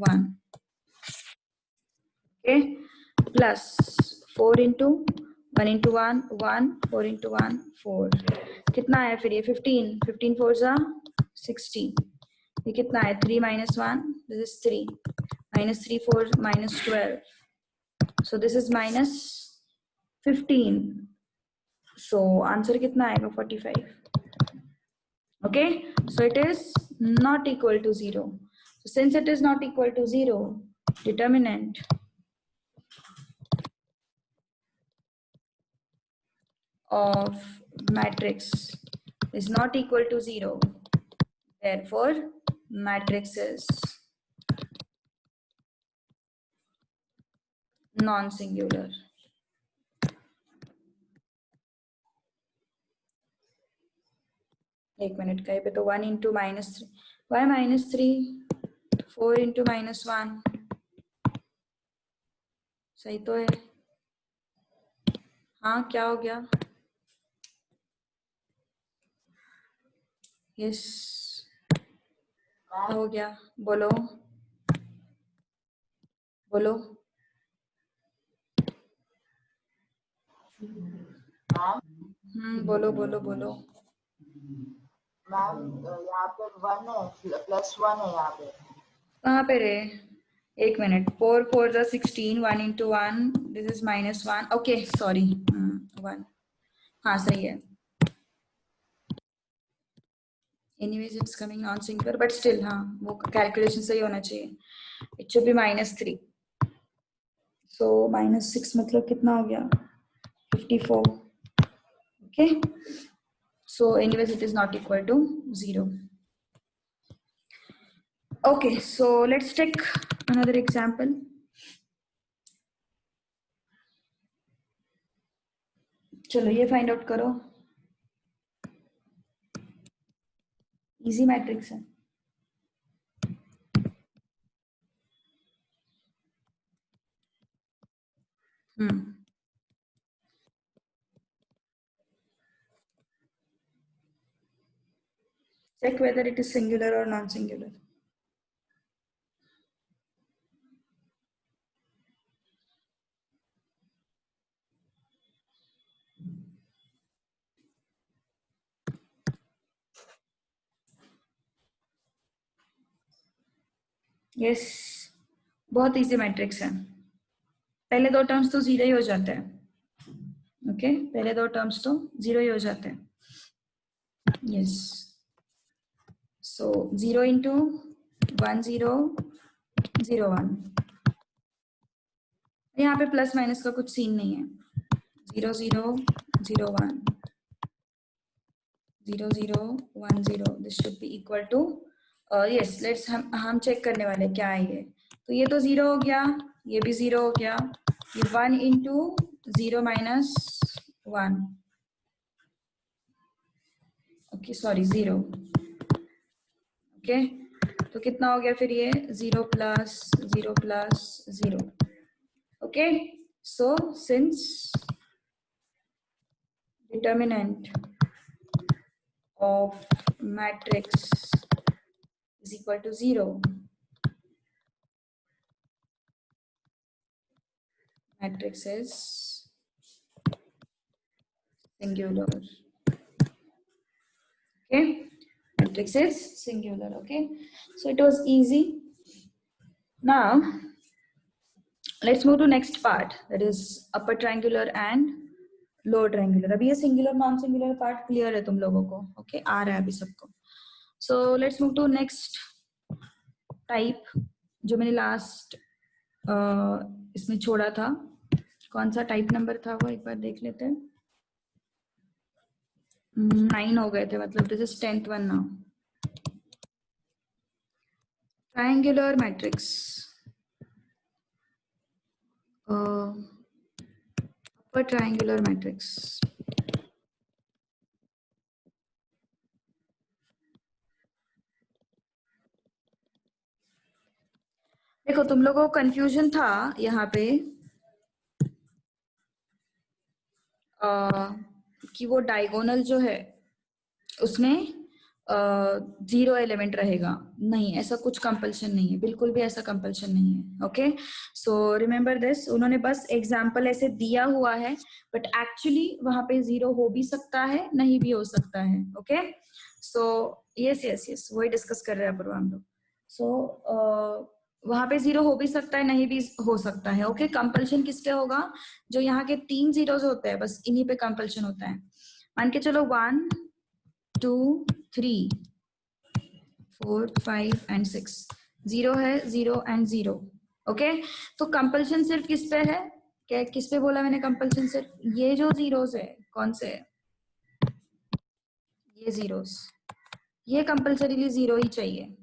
1. Okay, plus 4 into 1 into 1 1 4 into 1 4. कितना है फिर ये 15 15 4 जा 16. ये कितना है 3 minus 1. This is 3 minus 3 4 minus 12. So this is minus 15. So answer कितना आएगा 45. Okay, so it is not equal to 0. So since it is not equal to 0, determinant of matrix is not equal to 0. Therefore, matrix is non-singular. एक minute का पे तो 1 into minus 3. Why minus 3? 4 into minus 1. सही तो है. हाँ, क्या हो गया? यस, क्या हो गया? बोलो बोलो. बोलो बोलो बोलो. मैम यहाँ पे 1 है, +1 है यहाँ पे. कहाँ पे रे? एक minute, 4 4 the 16, 1 into 1, this is -1. Okay, sorry, 1. हाँ सही है. Anyways, it's coming non-singular, but still हाँ वो calculation सही होना चाहिए. It should be -3. So -6 मतलब कितना हो गया? 54. Okay. So anyways, it is not equal to 0. Okay, so let's take another example. चलो ये फाइंड आउट करो. इजी मैट्रिक्स है. Check whether it is singular or non-singular. Yes, बहुत इजी मैट्रिक्स है. पहले दो टर्म्स तो जीरो ही हो जाते हैं. ओके, पहले दो टर्म्स तो जीरो ही हो जाते हैं. यस, सो 0 into 1 0 0 1. यहाँ पे प्लस माइनस का कुछ सीन नहीं है. 0 0 0 1 0 0 1 0. This should be equal to yes. Let's हम चेक करने वाले क्या है ये. तो ये तो जीरो हो गया, ये भी जीरो हो गया. ये 1 into 0 minus 1. Okay sorry 0. Okay, तो कितना हो गया फिर ये 0 plus 0 plus 0. Okay, so since determinant of matrix is equal to 0, matrix is singular. Okay, matrix is singular. Okay, so it was easy. Now let's move to next part, that is upper triangular and lower triangular. अभी ये singular non singular part clear है तुम लोगों को. Okay, आ रहा है अभी सबको. So let's move to next type जो मैंने last इसमें छोड़ा था. कौन सा टाइप नंबर था वो एक बार देख लेते हैं. 9 हो गए थे, मतलब this is 10th one now. Triangular matrix. Upper triangular matrix. देखो तुम लोगों को कंफ्यूजन था यहाँ पे कि वो डायगोनल जो है उसमें 0 एलिमेंट रहेगा. नहीं, ऐसा कुछ कंपल्शन नहीं है, बिल्कुल भी ऐसा कंपल्शन नहीं है. Okay, so remember this. उन्होंने बस एग्जाम्पल ऐसे दिया हुआ है, बट एक्चुअली वहां पे 0 हो भी सकता है, नहीं भी हो सकता है. Okay, so yes yes yes, वही डिस्कस कर रहे हैं अपूर्वा हम लोग. सो वहां पे 0 हो भी सकता है, नहीं भी हो सकता है. ओके, कंपल्शन किस पे होगा? जो यहाँ के 3 जीरोस होते हैं, बस इन्हीं पे कंपल्शन होता है. मान के चलो 1 2 3 4 5 and 6. 0 है, 0 and 0. ओके, तो कंपल्शन सिर्फ किस पे है? क्या किस पे बोला मैंने कंपल्शन? सिर्फ ये जो जीरोस है, कौन से है? ये जीरोस, ये कंपल्सरीली 0 ही चाहिए.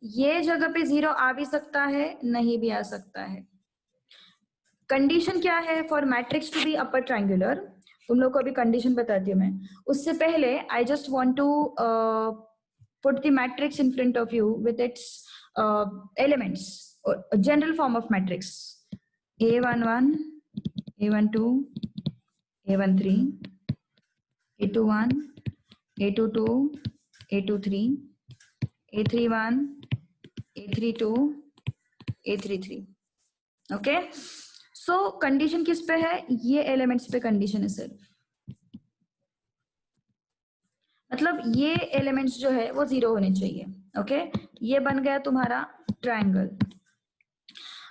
ये जगह पे 0 आ भी सकता है, नहीं भी आ सकता है. कंडीशन क्या है for matrix to be upper triangular? तुम लोग को अभी कंडीशन बताती हूँ मैं. उससे पहले I just want to put the matrix in front of you with its elements, a general form of matrix. A11, A12, A13, A21, A22, A23, A31, A32, A33. Okay, so condition किस पे है? ये elements पे condition है सिर्फ. मतलब ये elements जो है वो 0 होने चाहिए. ओके, ये बन गया तुम्हारा ट्रायंगल.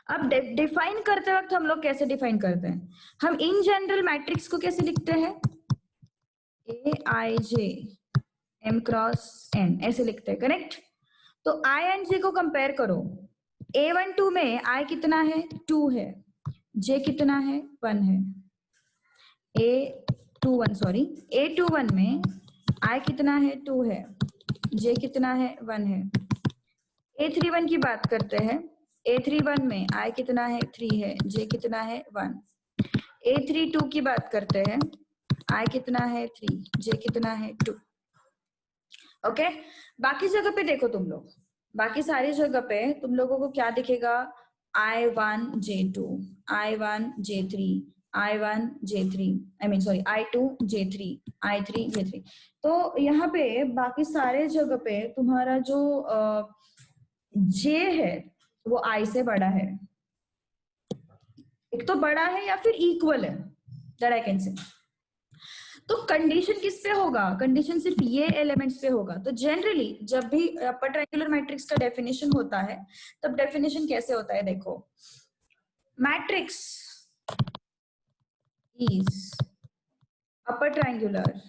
अब डिफाइन करते वक्त हम लोग कैसे डिफाइन करते हैं? हम इन जनरल मैट्रिक्स को कैसे लिखते हैं? ए आई जे एम क्रॉस एन ऐसे लिखते हैं, करेक्ट? तो आई एंड जे को कंपेयर करो। A12 में आई कितना है? 2 है। जे कितना है? 1 है। A21 में आई कितना है? 2 है। जे कितना है? 1 है। A31 की बात करते हैं। A31 में आई कितना है? 3 है। जे कितना है? 1। A32 की बात करते हैं। आई कितना है? 3, जे कितना है? 2। ओके, बाकी जगह पे देखो तुम लोग, बाकी सारी जगह पे तुम लोगों को क्या दिखेगा? I1 J2, I1 J3, I1 J3, I2 J3, I3 J3। तो यहाँ पे बाकी सारे जगह पे तुम्हारा जो J है वो I से बड़ा है। एक तो बड़ा है या फिर इक्वल है, दैट आई कैन से। तो कंडीशन किस पे होगा? कंडीशन सिर्फ ये एलिमेंट्स पे होगा। तो जनरली जब भी अपर ट्रायंगुलर मैट्रिक्स का डेफिनेशन होता है, तब डेफिनेशन कैसे होता है? देखो, matrix is upper triangular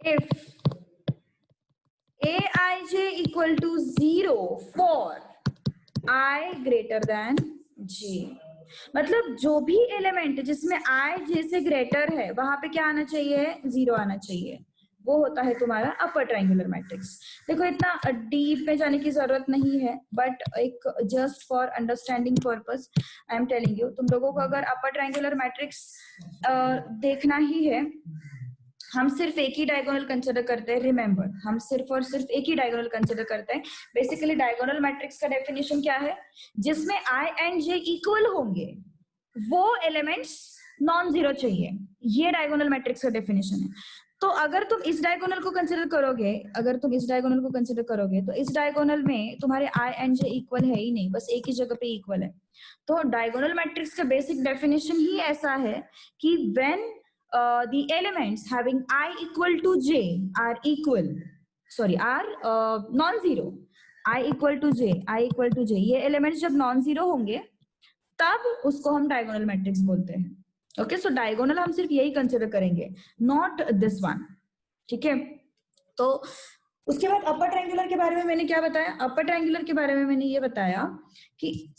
if aij equal to 0 for I greater than j। मतलब जो भी एलिमेंट जिसमें i j से ग्रेटर है वहां पे क्या आना चाहिए? 0 आना चाहिए। वो होता है तुम्हारा अपर ट्रायंगुलर मैट्रिक्स। देखो, इतना डीप में जाने की जरूरत नहीं है, बट एक just for understanding purpose I am telling you. तुम लोगों को अगर अपर ट्रायंगुलर मैट्रिक्स देखना ही है, हम सिर्फ एक ही डायगोनल कंसिडर करते हैं। रिमेंबर, हम सिर्फ और सिर्फ एक ही डायगोनल कंसिडर करते हैं। बेसिकली डायगोनल मैट्रिक्स का डेफिनेशन क्या है? जिसमें आई एंड जे इक्वल होंगे वो एलिमेंट्स नॉन जीरो चाहिए। ये डायगोनल मैट्रिक्स का डेफिनेशन है। तो अगर तुम इस डायगोनल को कंसिडर करोगे, तो इस डायगोनल में तुम्हारे आई एंड जे इक्वल है ही नहीं, बस एक ही जगह पे इक्वल है। तो डायगोनल मैट्रिक्स का बेसिक डेफिनेशन ही ऐसा है कि when the elements having I equal to j are non-zero, I equal to j, ये एलिमेंट्स जब नॉन जीरो होंगे तब उसको हम डायगोनल मैट्रिक्स बोलते हैं। ओके, सो डायगोनल हम सिर्फ यही कंसिडर करेंगे, नॉट दिस वन। ठीक है, तो उसके बाद अपर ट्रायंगुलर के बारे में मैंने क्या बताया? अपर ट्रायंगुलर के बारे में मैंने ये बताया कि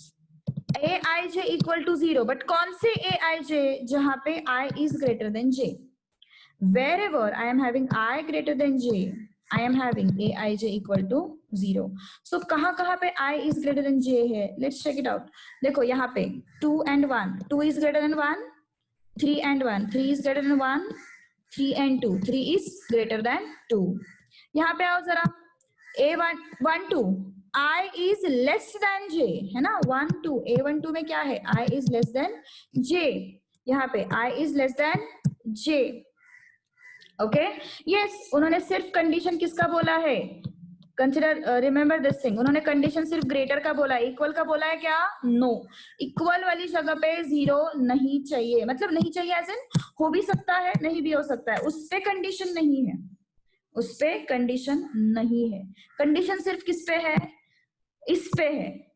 aij इक्वल टू 0, बट कौन से aij? जहां पे i is greater than j। wherever I am having i greater than j, I am having aij equal to 0। so कहां पे i is greater than j है? let's check it out। देखो यहाँ पे 2 and 1, 2 is greater than 1, 3 and 1, 3 is greater than 1, 3 and 2, 3 is greater than 2। यहाँ पे आओ जरा, A1 2 I is less than j, है ना? 1 2 A12 में क्या है? I is less than j। यहाँ पे I is less than j। Okay, yes, उन्होंने सिर्फ कंडीशन किसका बोला है? कंसिडर, रिमेंबर दिस थिंग, उन्होंने कंडीशन सिर्फ ग्रेटर का बोला है, इक्वल का बोला है क्या? नो, इक्वल वाली जगह पे 0 नहीं चाहिए। मतलब नहीं चाहिए एज इन हो भी सकता है, नहीं भी हो सकता है, उस पे कंडीशन नहीं है, उस पे कंडीशन नहीं है। कंडीशन सिर्फ किस पे है? इस पे है।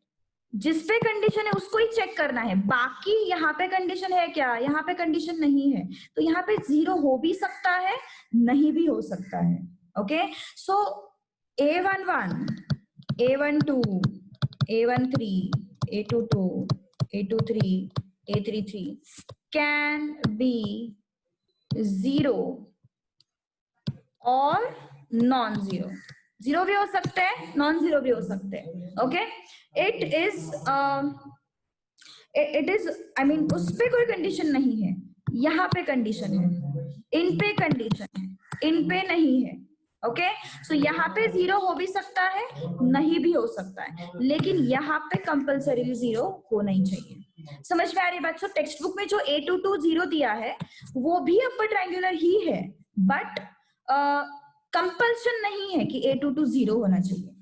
जिस पे कंडीशन है उसको ही चेक करना है। बाकी यहाँ पे कंडीशन है क्या? यहाँ पे कंडीशन नहीं है, तो यहाँ पे 0 हो भी सकता है, नहीं भी हो सकता है। Okay, so A11, A12, A13, A22, A23, A33 can be 0 और नॉन जीरो। जीरो भी हो सकते हैं, नॉन जीरो भी हो सकते हैं। Okay, it is I mean उस पे कोई कंडीशन नहीं है, यहाँ पे कंडीशन है, इन पे कंडीशन है, इन पे नहीं है। ओके, सो यहाँ पे 0 हो भी सकता है, नहीं भी हो सकता है, लेकिन यहाँ पे कंपल्सरी 0 होना ही चाहिए। समझ में आ रही बात? सो टेक्स्ट बुक में जो A22 0 दिया है वो भी अपर ट्रायंगुलर ही है, बट कंपल्शन नहीं है कि A22 0 होना चाहिए।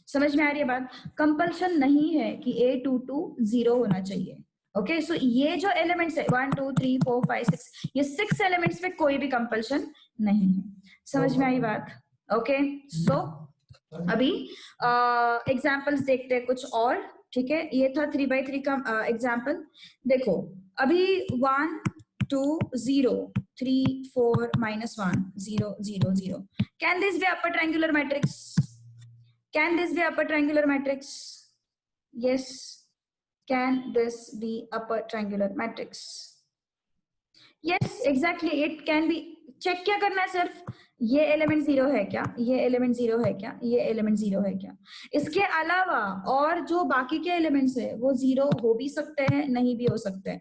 समझ में आ रही है बात? कंपल्शन नहीं है कि A22 0 होना चाहिए। ओके, सो ये जो एलिमेंट्स है 1 2 3 4 5 6, ये 6 एलिमेंट्स पे कोई भी कंपल्शन नहीं है। समझ में आई बात? ओके, सो अभी एग्जाम्पल्स देखते हैं कुछ और, ठीक है। ये था 3/3 का एग्जाम्पल। देखो अभी 1 2 0 3 4 -1 0 0 0। Can this be upper triangular matrix? Can this be upper triangular matrix? Yes, can this be upper triangular matrix? Yes exactly, it can be. Check क्या करना है, सिर्फ ये एलिमेंट 0 है क्या, ये एलिमेंट 0 है क्या, ये एलिमेंट 0 है क्या। इसके अलावा और जो बाकी के एलिमेंट्स है वो 0 हो भी सकते हैं, नहीं भी हो सकते हैं,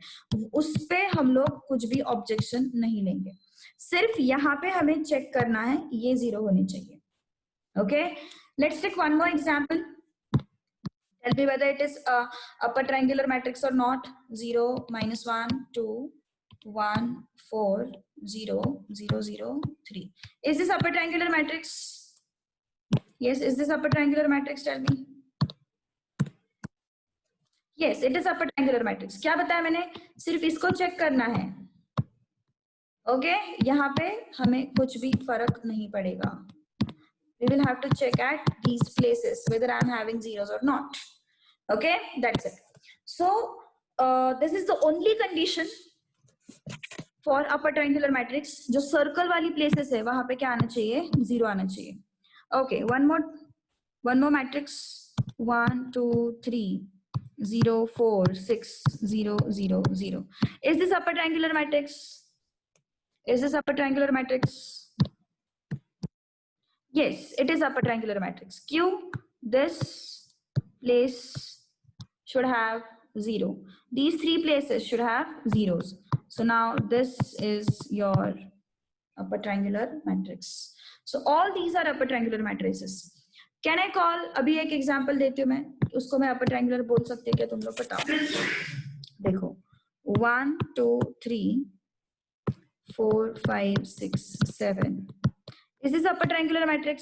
उस पे हम लोग कुछ भी ऑब्जेक्शन नहीं लेंगे। सिर्फ यहाँ पे हमें चेक करना है ये 0 होने चाहिए। Okay, let's take one more example. Tell me whether it is a upper triangular matrix or not. 0 -1 2 1 4 0 0 0 3. Is this upper triangular matrix? Yes, is this upper triangular matrix? Tell me. Yes, it is upper triangular matrix. क्या बताया मैंने? सिर्फ इसको check करना है। Okay, यहाँ पे हमें कुछ भी फर्क नहीं पड़ेगा। We will have to check at these places whether I am having zeros or not. Okay, that's it. So this is the only condition for upper triangular matrix. जो circle वाली places है वहां पे क्या आना चाहिए? 0 आना चाहिए। Okay, one more matrix. 1 2 3 0 4 6 0 0 0. Is this upper triangular matrix? Is this upper triangular matrix? Yes, it is upper triangular matrix. Q, this place should have 0. These three places should have zeros. So now this is your upper triangular matrix. So all these are upper triangular matrices. Can I call? अभी एक example देती हूँ मैं, उसको मैं upper triangular बोल सकती है क्या, तुम लोग बताओ। देखो 1 2 3 4 5 6 7. Is this upper triangular matrix?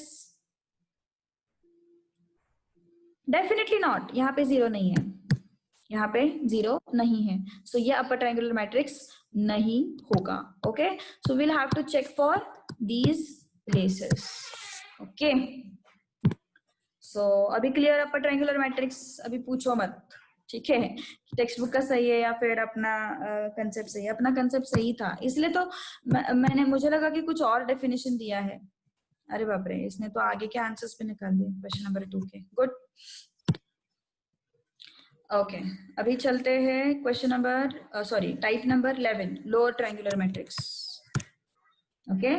Definitely not. यहाँ पे 0 नहीं है, यहाँ पे 0 नहीं है, so ये upper triangular matrix नहीं होगा। Okay, so we'll have to check for these places. Okay, so अभी clear upper triangular matrix? अभी पूछो मत, ठीक है। टेक्स्ट बुक का सही है या फिर अपना कंसेप्ट सही है? अपना कंसेप्ट सही था, इसलिए तो मैंने, मुझे लगा कि कुछ और डेफिनेशन दिया है। अरे बाप रे, इसने तो आगे के आंसर्स पे निकाल दिए क्वेश्चन नंबर 2 के। गुड, ओके अभी चलते हैं question number sorry type number 11, lower triangular matrix. Okay,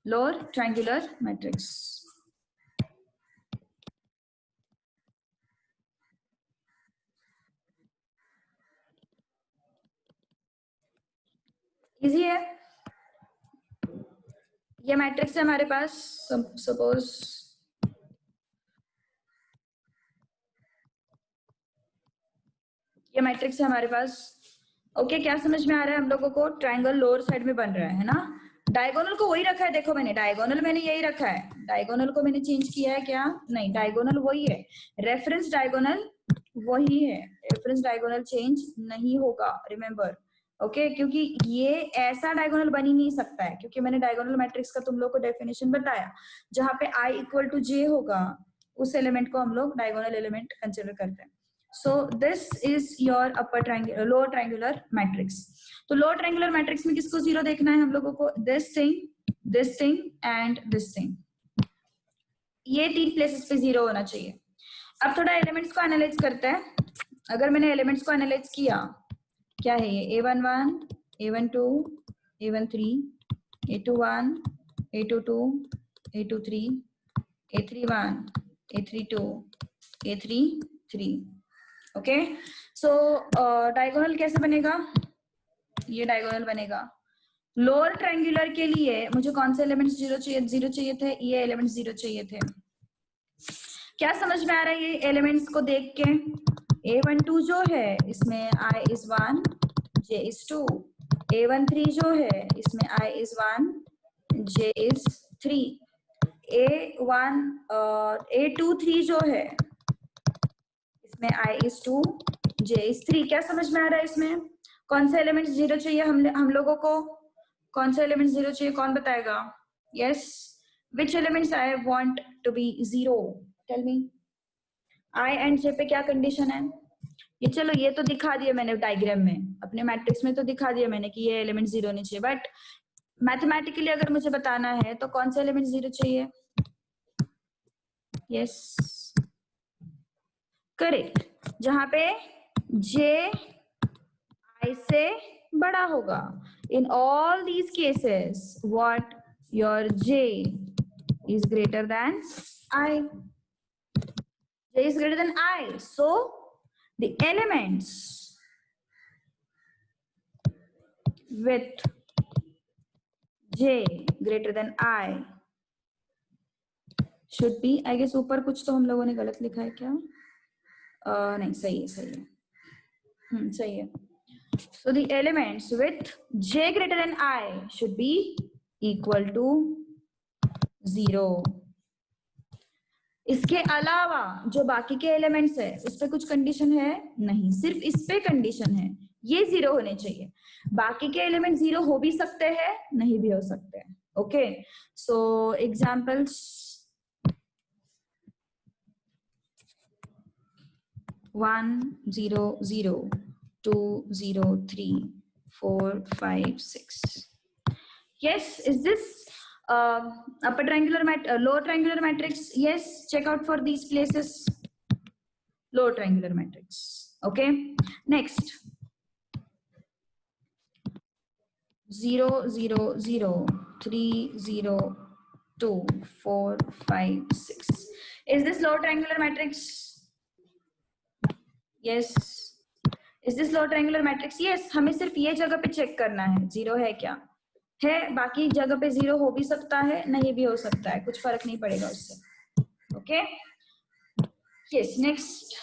lower triangular matrix. Easy है ये मैट्रिक्स है हमारे पास। सपोज ये मैट्रिक्स है हमारे पास। ओके, क्या समझ में आ रहा है हम लोगों को? ट्रायंगल लोअर साइड में बन रहा है ना। डायगोनल को वही रखा है, देखो मैंने डायगोनल मैंने यही रखा है। डायगोनल को मैंने चेंज किया है क्या? नहीं, डायगोनल वही है। रेफरेंस डायगोनल वही है, रेफरेंस डायगोनल चेंज नहीं होगा, रिमेंबर। ओके, क्योंकि ये ऐसा डायगोनल बन ही नहीं सकता है, क्योंकि मैंने डायगोनल मैट्रिक्स का तुम लोग को डेफिनेशन बताया। जहां पे i = j होगा उस एलिमेंट को हम लोग डायगोनल एलिमेंट कंसिडर करते हैं। So this is your upper triangular, lower triangular matrix. तो lower triangular matrix में किसको 0 देखना है हम लोगों को? this thing and this thing. ये 3 places पे 0 होना चाहिए। अब थोड़ा एलिमेंट्स को एनालाइज करते हैं। अगर मैंने एलिमेंट्स को एनालाइज किया, क्या है ये? a11 a12 a13 a21 a22 a23 a31 a32 a33। Okay, सो डायगोनल कैसे बनेगा? ये डायगोनल बनेगा। लोअर ट्रायंगुलर के लिए मुझे कौन से एलिमेंट्स 0 चाहिए थे? ये एलिमेंट्स 0 चाहिए थे। क्या समझ में आ रहा है ये एलिमेंट्स को देख के? a12 जो है इसमें i is 1 j is 2, a13 जो है इसमें i is 1 j is 3, a23 जो है इसमें i is 2 j is 3। क्या समझ में आ रहा है इसमें? कौन से एलिमेंट्स 0 चाहिए हम लोगों को? कौन से एलिमेंट्स 0 चाहिए, कौन बताएगा? Yes, which elements I want to be 0? Tell me, I and J पे क्या कंडीशन है? ये चलो ये तो दिखा दिया मैंने डायग्राम में, अपने मैट्रिक्स में तो दिखा दिया मैंने कि ये एलिमेंट जीरो नहीं चाहिए, बट मैथमेटिकली अगर मुझे बताना है तो कौन सा एलिमेंट जीरो चाहिए? यस, करेक्ट, जहां पे j i से बड़ा होगा. In all these cases what, your j is greater than I. J is greater than I. So the elements with j greater than I should be, I guess ऊपर कुछ तो हम लोगों ने गलत लिखा है क्या? नहीं, सही है, सही है, सही है. So the elements with j greater than I should be equal to 0. इसके अलावा जो बाकी के एलिमेंट्स है उस पे कुछ कंडीशन है नहीं, सिर्फ इस पे कंडीशन है, ये जीरो होने चाहिए. बाकी के एलिमेंट जीरो हो भी सकते हैं, नहीं भी हो सकते हैं. Okay, so examples, 1 0 0 2 0 3 4 5 6. Yes, is this upper triangular lower triangular matrix? Yes, check out for these places. Lower triangular matrix. Okay, next 0 0 0 3 0 2 4 5 6. Is this lower triangular matrix? Yes. Is this lower triangular matrix? Yes. हमें सिर्फ ये जगह पे check करना है zero है क्या है, बाकी जगह पे जीरो हो भी सकता है, नहीं भी हो सकता है, कुछ फर्क नहीं पड़ेगा उससे. Okay, yes, next.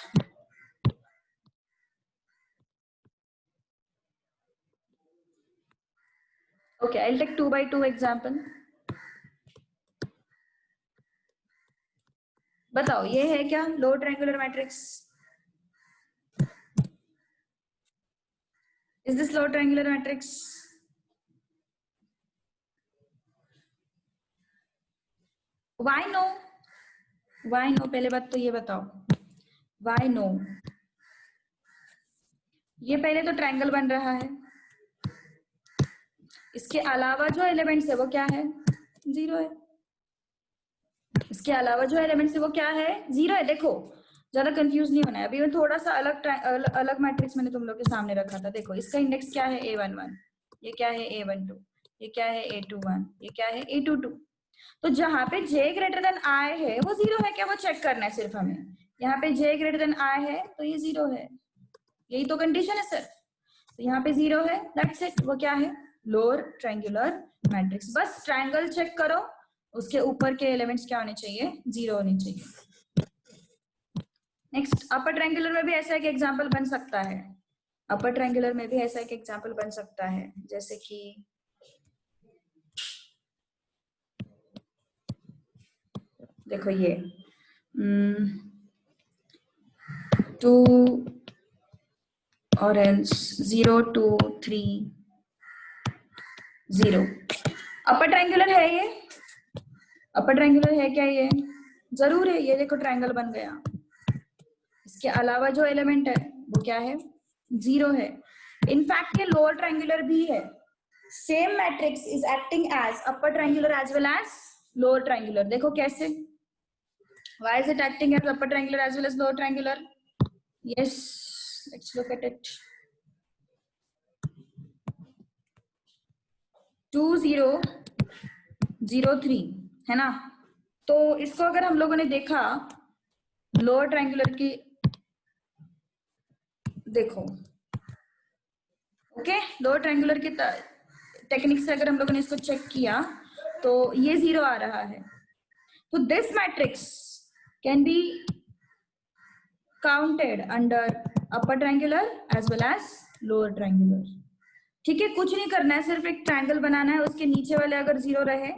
Okay, I will take 2 by 2 example. बताओ ये है क्या lower triangular matrix? Is this lower triangular matrix? Why no? Why no? पहले बात तो ये बताओ, Why no? ये पहले तो ट्रायंगल बन रहा है, इसके अलावा जो एलिमेंट्स है वो क्या है? जीरो है. इसके अलावा जो एलिमेंट्स है वो क्या है? जीरो है. देखो, ज्यादा कंफ्यूज नहीं होना है. अभी मैं थोड़ा सा अलग मैट्रिक्स मैंने तुम लोग के सामने रखा था. देखो, इसका इंडेक्स क्या है? A11. ये क्या है? A12. ये क्या है? A21. ये क्या है? A22. तो जहां पे j ग्रेटर देन i है वो जीरो है क्या, वो चेक करना है सिर्फ हमें. यहाँ पे j ग्रेटर देन i है तो ये जीरो है, यही तो कंडीशन है सर. तो यहाँ पे जीरो है, दैट्स इट. वो क्या है? Lower triangular matrix. बस ट्रायंगल चेक करो, उसके ऊपर के एलिमेंट्स क्या होने चाहिए? जीरो होने चाहिए. नेक्स्ट, अपर ट्रायंगुलर में भी ऐसा एक एग्जांपल बन सकता है. अपर ट्रायंगुलर में भी ऐसा एक एग्जांपल बन सकता है, जैसे कि देखो ये 2 और एल्स 0 2 3 0. अपर ट्रायंगुलर है ये? अपर ट्रायंगुलर है क्या ये? जरूर है. ये देखो ट्रायंगल बन गया. इसके अलावा जो एलिमेंट है वो क्या है? जीरो है. इनफैक्ट ये लोअर ट्रायंगुलर भी है. Same matrix is acting as upper triangular as well as lower triangular. देखो कैसे. Why is it acting as upper triangular as well as lower triangular? Yes, let's look at it. 2 0 0 3 है ना. तो इसको अगर हम लोगों ने देखा लोअर ट्रायंगुलर की, देखो ओके, लोअर ट्रायंगुलर की टेक्निक से अगर हम लोगों ने इसको चेक किया तो ये जीरो आ रहा है. तो this matrix can be counted under upper triangular as well as lower triangular. ठीक है, कुछ नहीं करना है, सिर्फ एक ट्रायंगल बनाना है. उसके नीचे वाले अगर जीरो रहे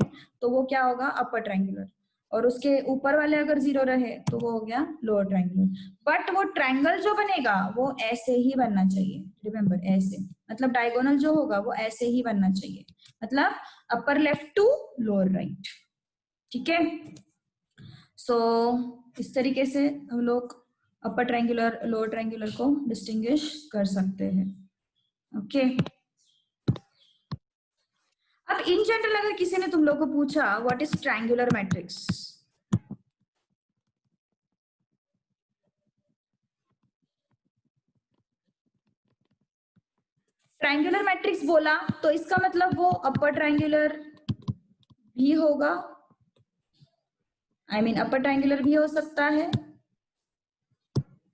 तो वो क्या होगा? Upper triangular. और उसके ऊपर वाले अगर जीरो रहे तो वो हो गया लोअर ट्रायंगुलर. बट वो ट्रायंगल जो बनेगा वो ऐसे ही बनना चाहिए. रिमेम्बर, ऐसे, मतलब डायगोनल जो होगा वो ऐसे ही बनना चाहिए, मतलब upper left to lower right. ठीक है. सो इस तरीके से हम लोग अपर ट्रायंगुलर लोअर ट्रायंगुलर को डिस्टिंग्विश कर सकते हैं. ओके. अब इन जनरल अगर किसी ने तुम लोग को पूछा what is triangular matrix, triangular matrix बोला तो इसका मतलब वो अपर ट्रायंगुलर भी होगा, आई मीन अपर ट्रायंगुलर भी हो सकता है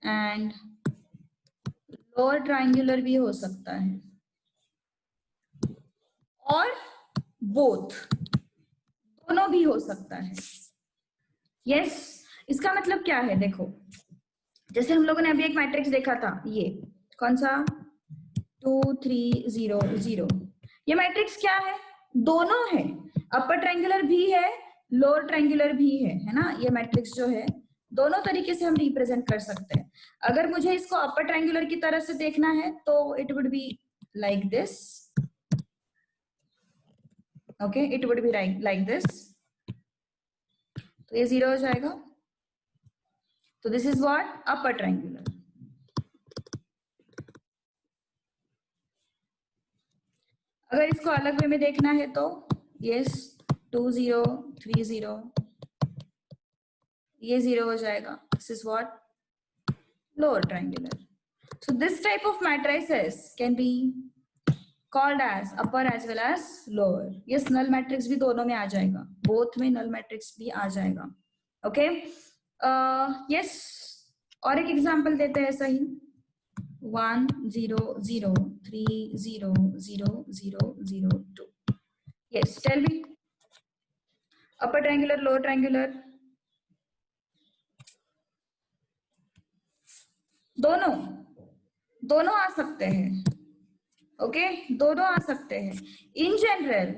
एंड लोअर ट्रायंगुलर भी हो सकता है, और बोथ दोनों भी हो सकता है. यस, इसका मतलब क्या है देखो, जैसे हम लोगों ने अभी एक मैट्रिक्स देखा था, ये कौन सा 2 3 0 0, ये मैट्रिक्स क्या है, दोनों है, अपर ट्रायंगुलर भी है लोअर ट्रायंगुलर भी है ना. ये मैट्रिक्स जो है दोनों तरीके से हम रिप्रेजेंट कर सकते हैं. अगर मुझे इसको अपर ट्रायंगुलर की तरह से देखना है तो it would be like this. Okay, it would be like this. तो ये 0 हो जाएगा. तो this is what upper triangular. अगर इसको अलग वे में देखना है तो यस 2 0 3 0, ये 0 हो जाएगा. This is what lower triangular. So this type of matrices can be called as upper as well as lower. Yes, null matrix भी दोनों में आ जाएगा, both में null matrix भी आ जाएगा. Okay, yes, और एक एग्जांपल देते हैं सही. 1 0 0 3 0 0 0 0 2. Yes, tell me. Upper triangular, lower triangular, दोनों दोनों आ सकते हैं. ओके, दोनों आ सकते हैं. इन जनरल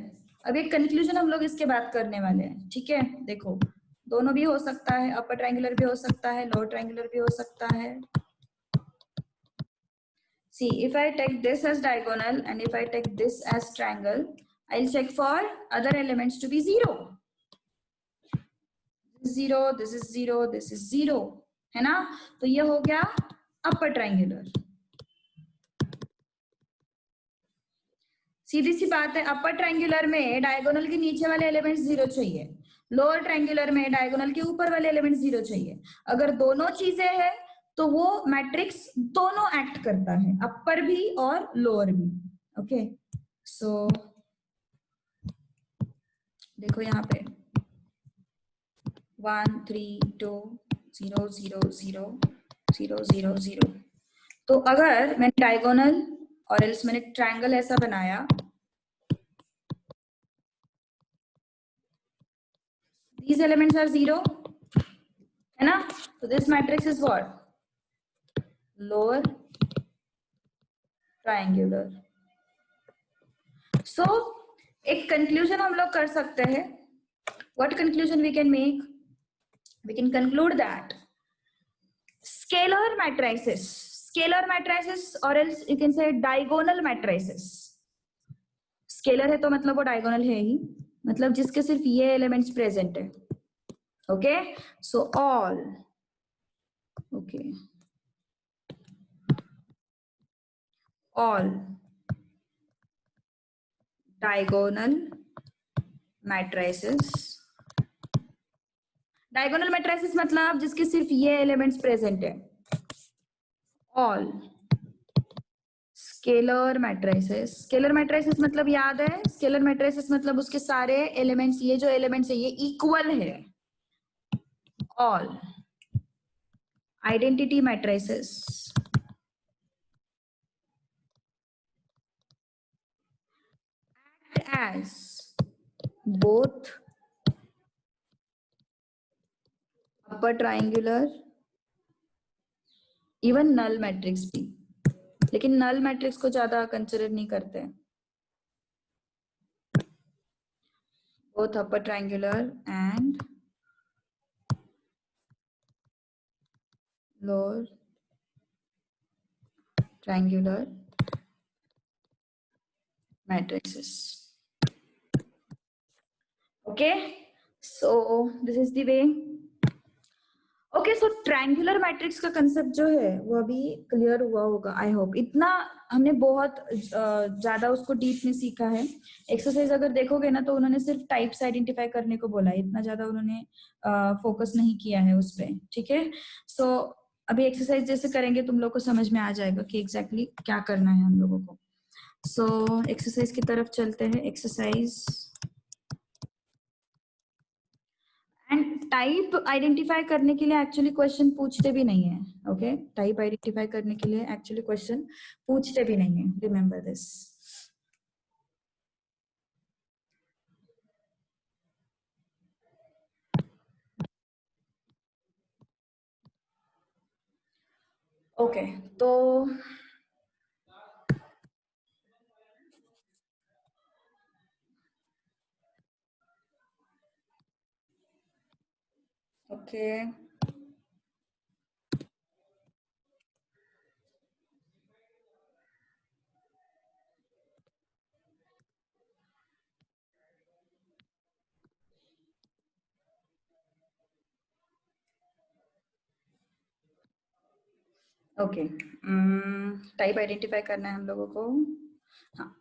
अब एक कंक्लूजन हम लोग इसके बात करने वाले हैं. ठीक है, देखो दोनों भी हो सकता है, अपर ट्रायंगुलर भी हो सकता है, लोअर ट्रायंगुलर भी हो सकता है. See, if I take this as diagonal and if I take this as triangle, I'll check for other elements to be 0. 0, this is 0, this is 0, है ना. तो ये हो गया अपर ट्रायंगुलर. सीधी सी बात है, अपर ट्रायंगुलर में डायगोनल के नीचे वाले एलिमेंट्स 0 चाहिए, लोअर ट्रायंगुलर में डायगोनल के ऊपर वाले एलिमेंट्स 0 चाहिए. अगर दोनों चीजें हैं तो वो मैट्रिक्स दोनों एक्ट करता है, अपर भी और लोअर भी. ओके, सो देखो यहाँ पे 1 3 2 0 0 0 0 0 0. तो अगर मैंने डायगोनल और एल्स मैंने ट्रायंगल ऐसा बनाया, these elements are 0, है ना. तो this matrix is what lower triangular. So एक conclusion हम लोग कर सकते हैं. What conclusion we can make? We can conclude that scalar matrices or else you can say diagonal matrices. Scalar है तो मतलब वो डायगोनल है ही, मतलब जिसके सिर्फ ये एलिमेंट्स प्रेजेंट है. Okay, so all okay all diagonal matrices. Diagonal matrices मतलब जिसके सिर्फ ये एलिमेंट्स प्रेजेंट है. All scalar matrices. Scalar matrices मतलब याद है, स्केलर मैट्रिसेस मतलब उसके सारे एलिमेंट्स, ये जो एलिमेंट्स है ये इक्वल है. All identity matrices act as both upper triangular, even null matrix भी, लेकिन नल मैट्रिक्स को ज्यादा कंसिडर नहीं करते हैं. Both upper triangular and lower triangular matrices. Okay, so this is the way okay, so triangular matrix का concept जो है वो अभी क्लियर हुआ होगा, आई होप। इतना हमने बहुत ज्यादा उसको डीप में सीखा है। एक्सरसाइज अगर देखोगे ना तो उन्होंने सिर्फ टाइप्स आइडेंटिफाई करने को बोला है, इतना ज्यादा उन्होंने फोकस नहीं किया है उस पर, ठीक है। सो अभी एक्सरसाइज जैसे करेंगे तुम लोग को समझ में आ जाएगा कि एग्जैक्टली क्या करना है हम लोगों को। सो एक्सरसाइज की तरफ चलते हैं। एक्सरसाइज एंड टाइप आइडेंटिफाई करने के लिए एक्चुअली क्वेश्चन पूछते भी नहीं है। ओके, टाइप आइडेंटिफाई करने के लिए एक्चुअली क्वेश्चन पूछते भी नहीं है, रिमेंबर दिस। ओके, तो ओके ओके, टाइप आइडेंटिफाई करना है हम लोगों को। हाँ,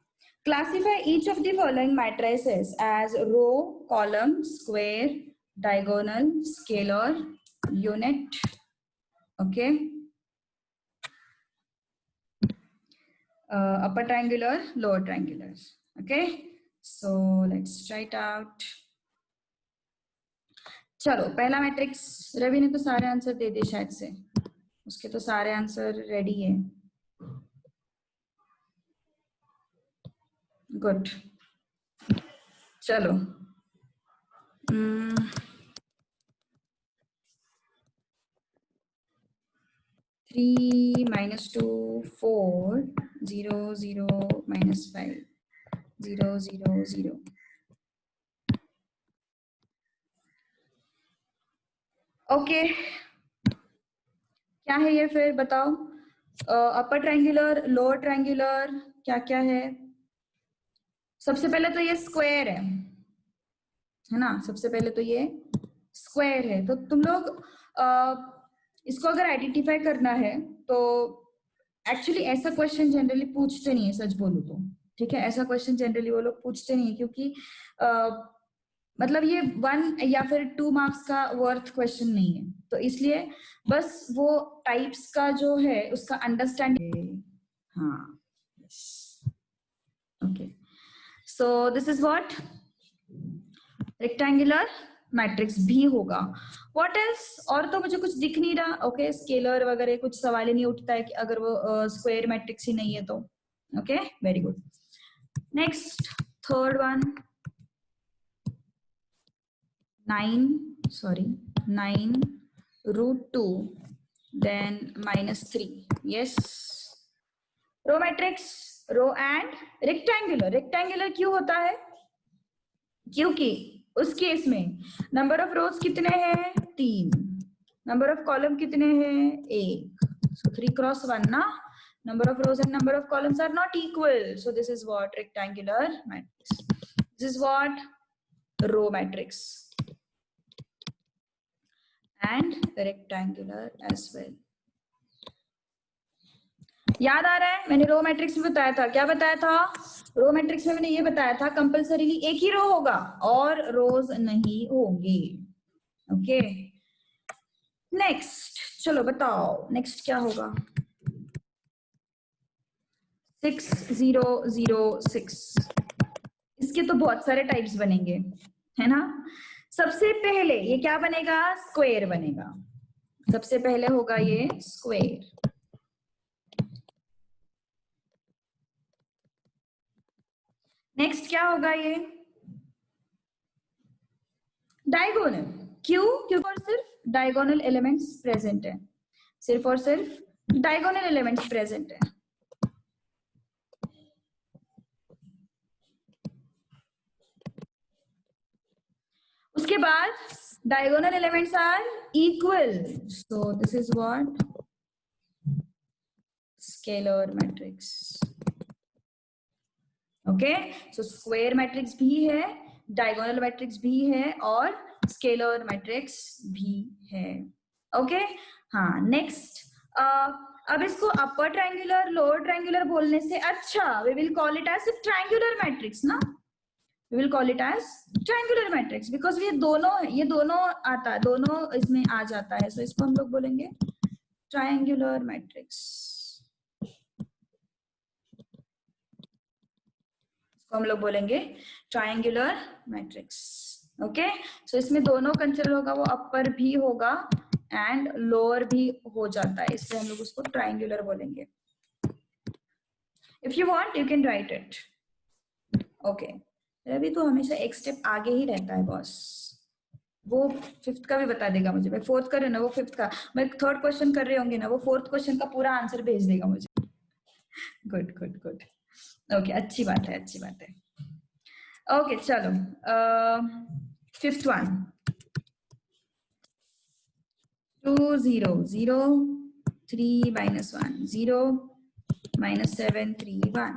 classify each of the following matrices as row, column, square, diagonal, scalar, unit. Okay, upper triangular, lower triangular. Okay, so let's try it out. चलो, पहला matrix, Ravi ने तो सारे आंसर दे दिए शायद से, उसके तो सारे आंसर रेडी है। गुड, चलो। 3 -2 4 0 0 -5 0 0 0। ओके, क्या है ये फिर बताओ। अपर ट्रायंगुलर, लोअर ट्रायंगुलर, क्या क्या है। सबसे पहले तो ये स्क्वायर है ना, सबसे पहले तो ये स्क्वायर है। तो तुम लोग इसको अगर आइडेंटिफाई करना है तो एक्चुअली ऐसा क्वेश्चन जनरली पूछते नहीं है, सच बोलूं तो, ठीक है। ऐसा क्वेश्चन जनरली वो लोग पूछते नहीं है क्योंकि मतलब ये 1 या फिर 2 मार्क्स का वर्थ क्वेश्चन नहीं है, तो इसलिए बस वो टाइप्स का जो है उसका अंडरस्टैंडिंग। हाँ, okay, so this is what rectangular matrix भी होगा। व्हाट एल्स, और तो मुझे कुछ दिख नहीं रहा। ओके, स्केलर वगैरह कुछ सवाल ही नहीं उठता है कि अगर वो स्क्वायर मैट्रिक्स ही नहीं है तो। Okay, very good. Next, third one, 9 √2 then -3। Yes, row matrix, row and rectangular. Rectangular क्यों होता है? क्योंकि उस केस में नंबर ऑफ रोज कितने हैं? 3। नंबर ऑफ कॉलम कितने हैं? 1। सो 3 क्रॉस 1 ना। Number of rows and number of columns are not equal, so this is what rectangular matrix. This is what row matrix and rectangular as well. याद आ रहा है? मैंने row matrix में बताया था, क्या बताया था? रो मैट्रिक्स में मैंने ये बताया था कंपल्सरीली एक ही रो होगा और रोज नहीं होंगी। ओके, नेक्स्ट, चलो बताओ नेक्स्ट क्या होगा। 6 0 0 6, इसके तो बहुत सारे टाइप्स बनेंगे, है ना। सबसे पहले ये क्या बनेगा? स्क्वायर बनेगा। सबसे पहले होगा ये स्क्वायर। नेक्स्ट क्या होगा? ये डायगोनल। क्यों? क्योंकि और सिर्फ डायगोनल एलिमेंट्स प्रेजेंट है, सिर्फ और सिर्फ डायगोनल एलिमेंट्स प्रेजेंट है। उसके बाद diagonal elements are equal, so this is what scalar matrix. Okay, so square matrix भी है, डायगोनल मैट्रिक्स भी है और स्केलर मैट्रिक्स भी है। ओके हाँ नेक्स्ट अब इसको अपर ट्रायंगुलर लोअर ट्रायंगुलर बोलने से अच्छा we will call it as triangular matrix ना, we will call it as triangular matrix because ये दोनों आता है, दोनों इसमें आ जाता है, so इसको हम लोग बोलेंगे triangular matrix, इसको हम लोग बोलेंगे triangular matrix. ओके सो इसमें दोनों कंसिडर होगा, वो अपर भी होगा एंड लोअर भी हो जाता है, इसलिए हम लोग उसको ट्रायंगुलर बोलेंगे. If you want you can write it. Okay Ravi तो हमेशा एक स्टेप आगे ही रहता है बॉस, वो फिफ्थ का भी बता देगा मुझे, मैं फोर्थ कर रही हूँ ना, वो फिफ्थ का, मैं थर्ड क्वेश्चन कर रहे होंगे ना, वो फोर्थ क्वेश्चन का पूरा आंसर भेज देगा मुझे. गुड गुड गुड ओके अच्छी बात है, अच्छी बात है. ओके चलो fifth one 2 0 0 3 minus 1 0 minus 7 3 1.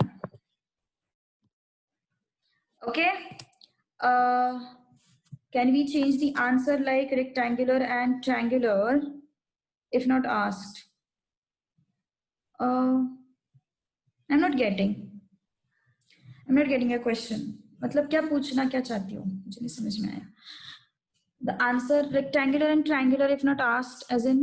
Okay can we change the answer like rectangular and triangular if not asked? I'm not getting a question. मतलब क्या पूछना क्या चाहती हूँ मुझे नहीं समझ में आया. The answer rectangular and triangular if not asked as in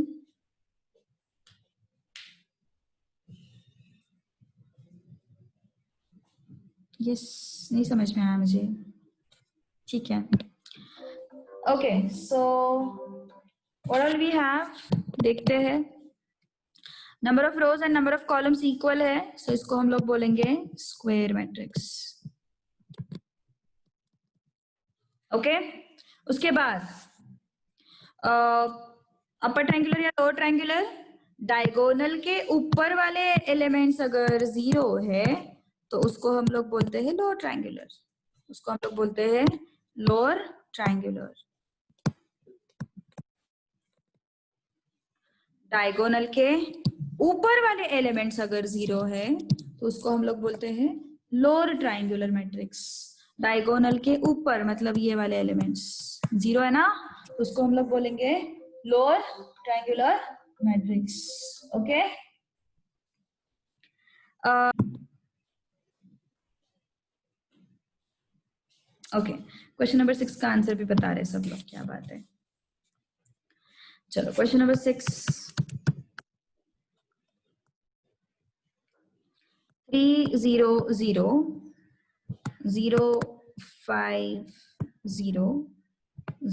yes नहीं समझ में आया मुझे. ठीक है. Okay so what all we have देखते हैं. Number of rose and number of columns equal है, सो इसको हम लोग बोलेंगे स्क्वायर मैट्रिक्स. ओके उसके बाद अपर ट्रायंगुलर या लोअर ट्रायंगुलर, डायगोनल के ऊपर वाले एलिमेंट्स अगर 0 है तो उसको हम लोग बोलते हैं लोअर ट्रायंगुलर, उसको हम लोग बोलते हैं लोअर ट्रायंगुलर. डायगोनल के ऊपर वाले एलिमेंट्स अगर 0 है तो उसको हम लोग बोलते हैं लोअर ट्रायंगुलर मैट्रिक्स. डायगोनल के ऊपर मतलब ये वाले एलिमेंट्स 0 है ना, तो उसको हम लोग बोलेंगे lower triangular matrix. Okay okay question number 6 का आंसर भी बता रहे सब लोग, क्या बात है. चलो क्वेश्चन नंबर 6 3 0 0 0 5 0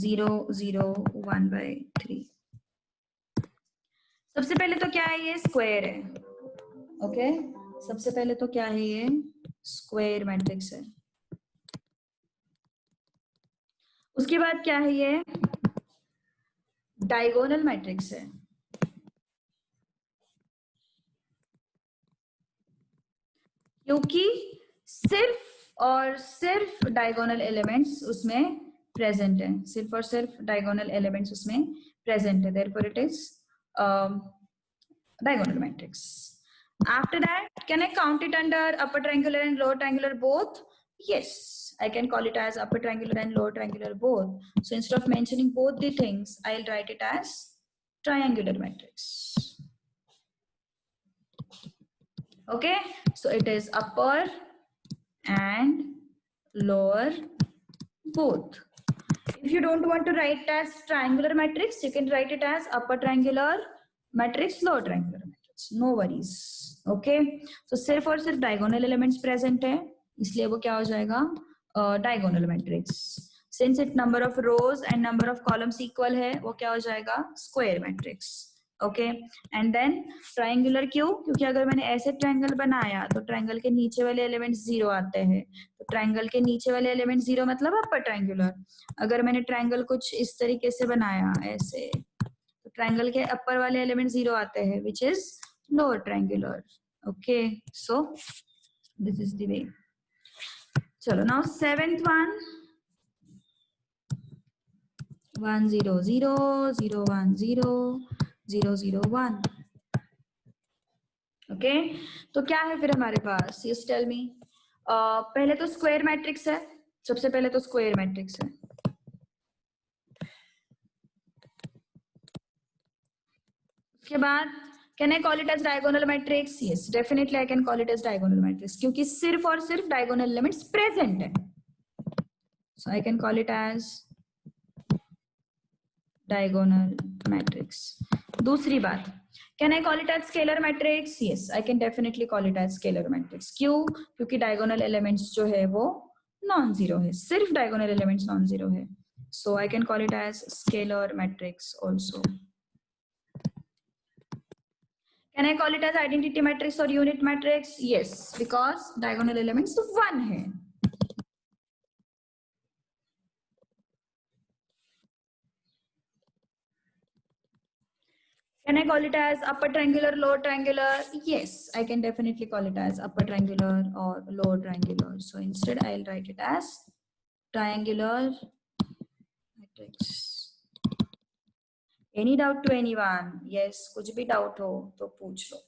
0 0 1 by 3. सबसे पहले तो क्या है, ये स्क्वायर है. ओके सबसे पहले तो क्या है, ये स्क्वायर मैट्रिक्स है. उसके बाद क्या है, ये डायगोनल मैट्रिक्स है. क्योंकि सिर्फ और सिर्फ डायगोनल एलिमेंट्स उसमें प्रेजेंट है, सिर्फ और सिर्फ डायगोनल एलिमेंट्स उसमें प्रेजेंट है, therefore it is diagonal matrix. After that, can I count it under upper triangular and lower triangular both? Yes, I can call it as upper triangular and lower triangular both. So instead of mentioning both the things, I'll write it as triangular matrix. Okay, so it is upper and lower both. If you don't want to write as triangular matrix, you can write it as upper triangular matrix, lower triangular matrix. No worries. Okay, so सिर्फ और सिर्फ diagonal elements present है, इसलिए वो क्या हो जाएगा diagonal matrix. Since it number of rows and number of columns equal है, वो क्या हो जाएगा square matrix. Okay and then triangular क्यों, क्योंकि अगर मैंने ऐसे ट्रायंगल बनाया तो ट्रायंगल के नीचे वाले एलिमेंट्स 0 आते हैं, तो ट्रायंगल के नीचे वाले एलिमेंट 0 मतलब अपर ट्रायंगुलर. अगर मैंने ट्रायंगल कुछ इस तरीके से बनाया ऐसे, तो ट्रायंगल के अपर वाले एलिमेंट 0 आते हैं, which is lower triangular. Okay so this is the way. चलो नाउ सेवेंथ वन 1 0 0 0 1 0 0 0 1. ओके तो क्या है फिर हमारे पास, यस टेल मी. पहले तो स्क्वायर मैट्रिक्स है, सबसे पहले तो स्क्वायर मैट्रिक्स है. उसके बाद can I call it as diagonal matrix? Yes, definitely I can call it as diagonal matrix, क्योंकि सिर्फ और सिर्फ डायगोनल एलिमेंट्स प्रेजेंट है. So I can call it as diagonal matrix. दूसरी बात, can I call it as scalar matrix? Yes, I can definitely call it as scalar matrix. क्यों? क्योंकि diagonal elements जो है वो नॉन जीरो है, सिर्फ diagonal elements नॉन जीरो है. So I can call it as scalar matrix also. Can I call it as identity matrix or unit matrix? Yes, because diagonal elements one है. Can I call it as upper triangular, lower triangular? Yes, I can definitely call it as upper triangular or lower triangular. So instead I'll write it as triangular matrix. Any doubt to anyone? Yes, कुछ भी doubt हो तो पूछ लो,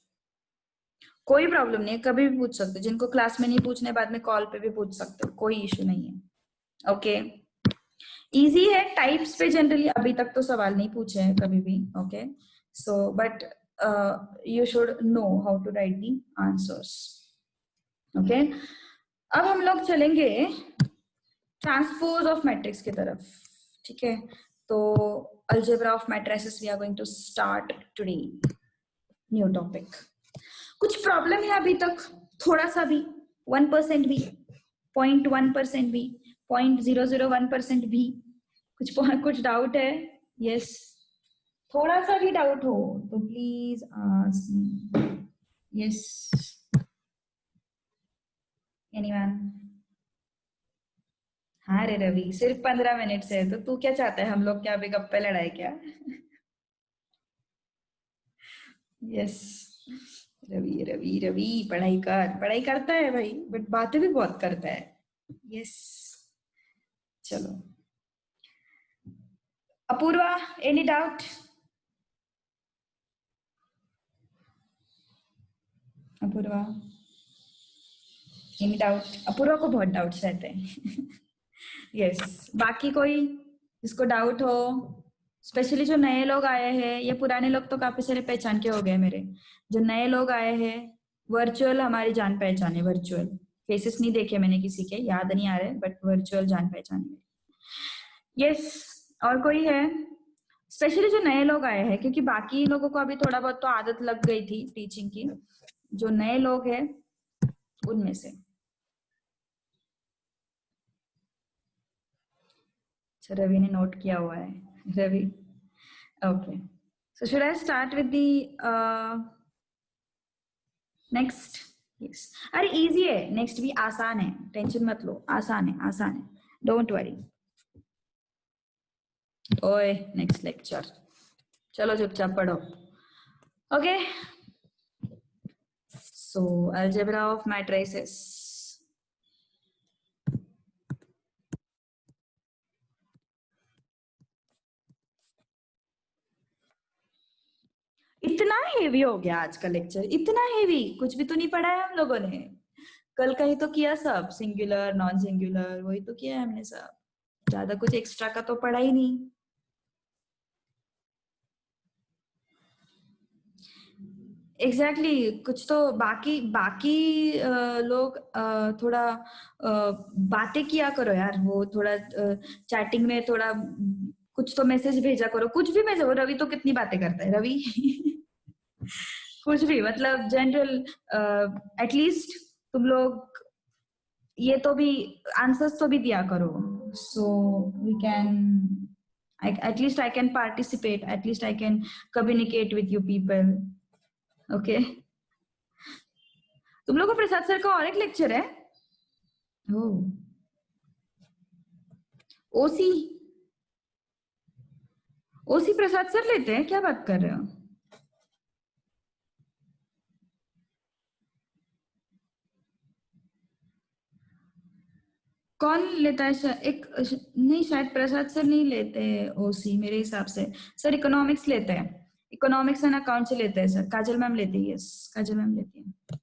कोई problem नहीं है, कभी भी पूछ सकते हो. जिनको क्लास में नहीं पूछने बाद में कॉल पे भी पूछ सकते हो, कोई इशू नहीं है. ओके, इजी है. टाइप्स पे जनरली अभी तक तो सवाल नहीं पूछे हैं कभी भी. Okay, so but you should know how to write the answers. Okay, अब हम लोग चलेंगे ट्रांसपोज ऑफ मैट्रिक्स की तरफ. ठीक है, तो algebra of matrices we are going to start today. New topic. कुछ प्रॉब्लम है अभी तक? थोड़ा सा भी, 1% भी, 0.1% भी, 0.001% भी, कुछ डाउट है? यस, थोड़ा सा भी डाउट हो तो please ask me. Yes, anyone? हाँ रे रवि, सिर्फ 15 मिनट से है तो तू क्या चाहता है, हम लोग क्या अभी गप्पे लड़ाए क्या? यस, रवि रवि रवि पढ़ाई करता है भाई, बट बातें भी बहुत करता है. यस, चलो. Apurva, any doubt? Apurva, any doubt? Apurva को बहुत डाउट्स रहते हैं. यस, बाकी कोई जिसको डाउट हो? स्पेशली जो नए लोग आए हैं, ये पुराने लोग तो काफी सारे पहचान के हो गए मेरे. जो नए लोग आए हैं, वर्चुअल हमारी जान पहचान है. वर्चुअल फेसेस नहीं देखे मैंने किसी के, याद नहीं आ रहे, बट वर्चुअल जान पहचान है. यस, और कोई है? स्पेशली जो नए लोग आए हैं, क्योंकि बाकी लोगों को अभी थोड़ा बहुत तो आदत लग गई थी टीचिंग की. जो नए लोग हैं उनमें से. रवि ने नोट किया हुआ है. Ravi, okay. So should I start with the next? Yes, अरे इजी है. नेक्स्ट भी आसान है, टेंशन मत लो. आसान है, आसान है, डोंट वरी. ओए, नेक्स्ट लेक्चर. चलो चुपचाप पढ़ो. Okay, so algebra of matrices. इतना हेवी हो गया आज का लेक्चर, इतना हेवी. कुछ भी तो नहीं पढ़ा है हम लोगों ने. कल का ही तो किया सब, सिंगुलर नॉन सिंगुलर वही तो किया है हमने सब. ज्यादा कुछ एक्स्ट्रा का तो पढ़ा ही नहीं. एग्जैक्टली कुछ तो बाकी लोग थोड़ा बातें किया करो यार. वो थोड़ा चैटिंग में थोड़ा कुछ तो मैसेज भेजा करो, कुछ भी मैसेज. रवि तो कितनी बातें करता है रवि. कुछ भी मतलब जनरल, एटलीस्ट तुम लोग ये तो भी आंसर्स तो भी दिया करो. So we can, at least I can participate, at least I can communicate with you people. Okay, तुम लोग को प्रसाद सर का और एक लेक्चर है? ओसी ओसी प्रसाद सर लेते हैं? क्या बात कर रहे हो? कौन लेता है सर? एक नहीं, शायद प्रसाद सर नहीं लेते ओसी मेरे हिसाब से. सर इकोनॉमिक्स लेते हैं, इकोनॉमिक्स एंड अकाउंट से लेते हैं सर. काजल मैम लेती है. यस, काजल मैम लेती है,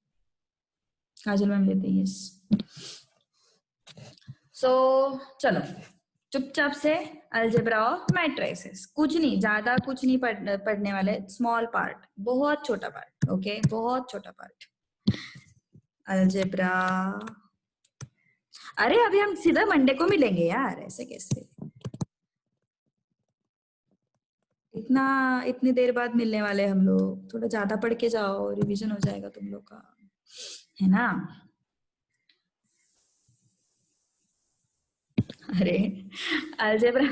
काजल मैम लेती है. यस. सो चलो चुपचाप से अलजेब्रा ऑफ मैट्रिसेस, कुछ नहीं, ज्यादा कुछ नहीं पढ़ने वाले, स्मॉल पार्ट, बहुत छोटा पार्ट, ओके, बहुत छोटा पार्ट अलजेब्रा। अरे अभी हम सीधा मंडे को मिलेंगे यार, ऐसे कैसे, इतनी देर बाद मिलने वाले हम लोग, थोड़ा ज्यादा पढ़ के जाओ, रिवीजन हो जाएगा तुम लोग का, है ना। अरे अलजेब्रा,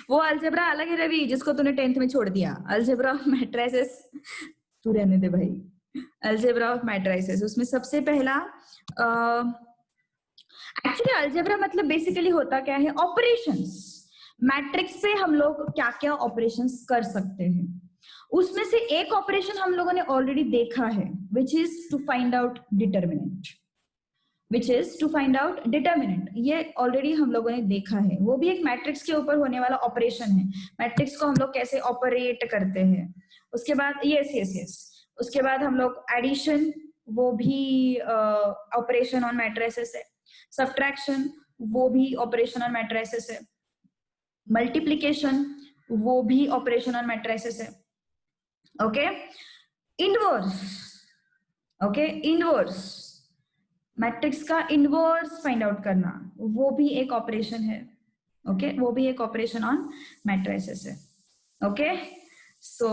वो अलजेब्रा अलग है रवि, जिसको तूने 10th में छोड़ दिया, अलजेब्रा ऑफ मैट्रिसेस, तू रहने दे भाई। अलजेब्रा ऑफ मैट्रिसेस, उसमें सबसे पहला, एक्चुअली अलजेब्रा मतलब बेसिकली होता क्या है, ऑपरेशंस। मैट्रिक्स पे हम लोग क्या क्या ऑपरेशंस कर सकते हैं, उसमें से एक ऑपरेशन हम लोगों ने ऑलरेडी देखा है, which is to find out determinant, ये ऑलरेडी हम लोगों ने देखा है, वो भी एक मैट्रिक्स के ऊपर होने वाला ऑपरेशन है, मैट्रिक्स को हम लोग कैसे ऑपरेट करते हैं। उसके बाद यस, उसके बाद हम लोग एडिशन, वो भी ऑपरेशन ऑन मैट्रिसेस है, सब्ट्रैक्शन, वो भी ऑपरेशन ऑन मैट्रिसेस है, मल्टीप्लिकेशन, वो भी ऑपरेशन ऑन मैट्रिसेस है, okay. Inverse, okay, inverse, matrix का इनवर्स फाइंड आउट करना, वो भी एक ऑपरेशन है, ओके, वो भी एक ऑपरेशन ऑन मैट्रिसेस है, ओके। सो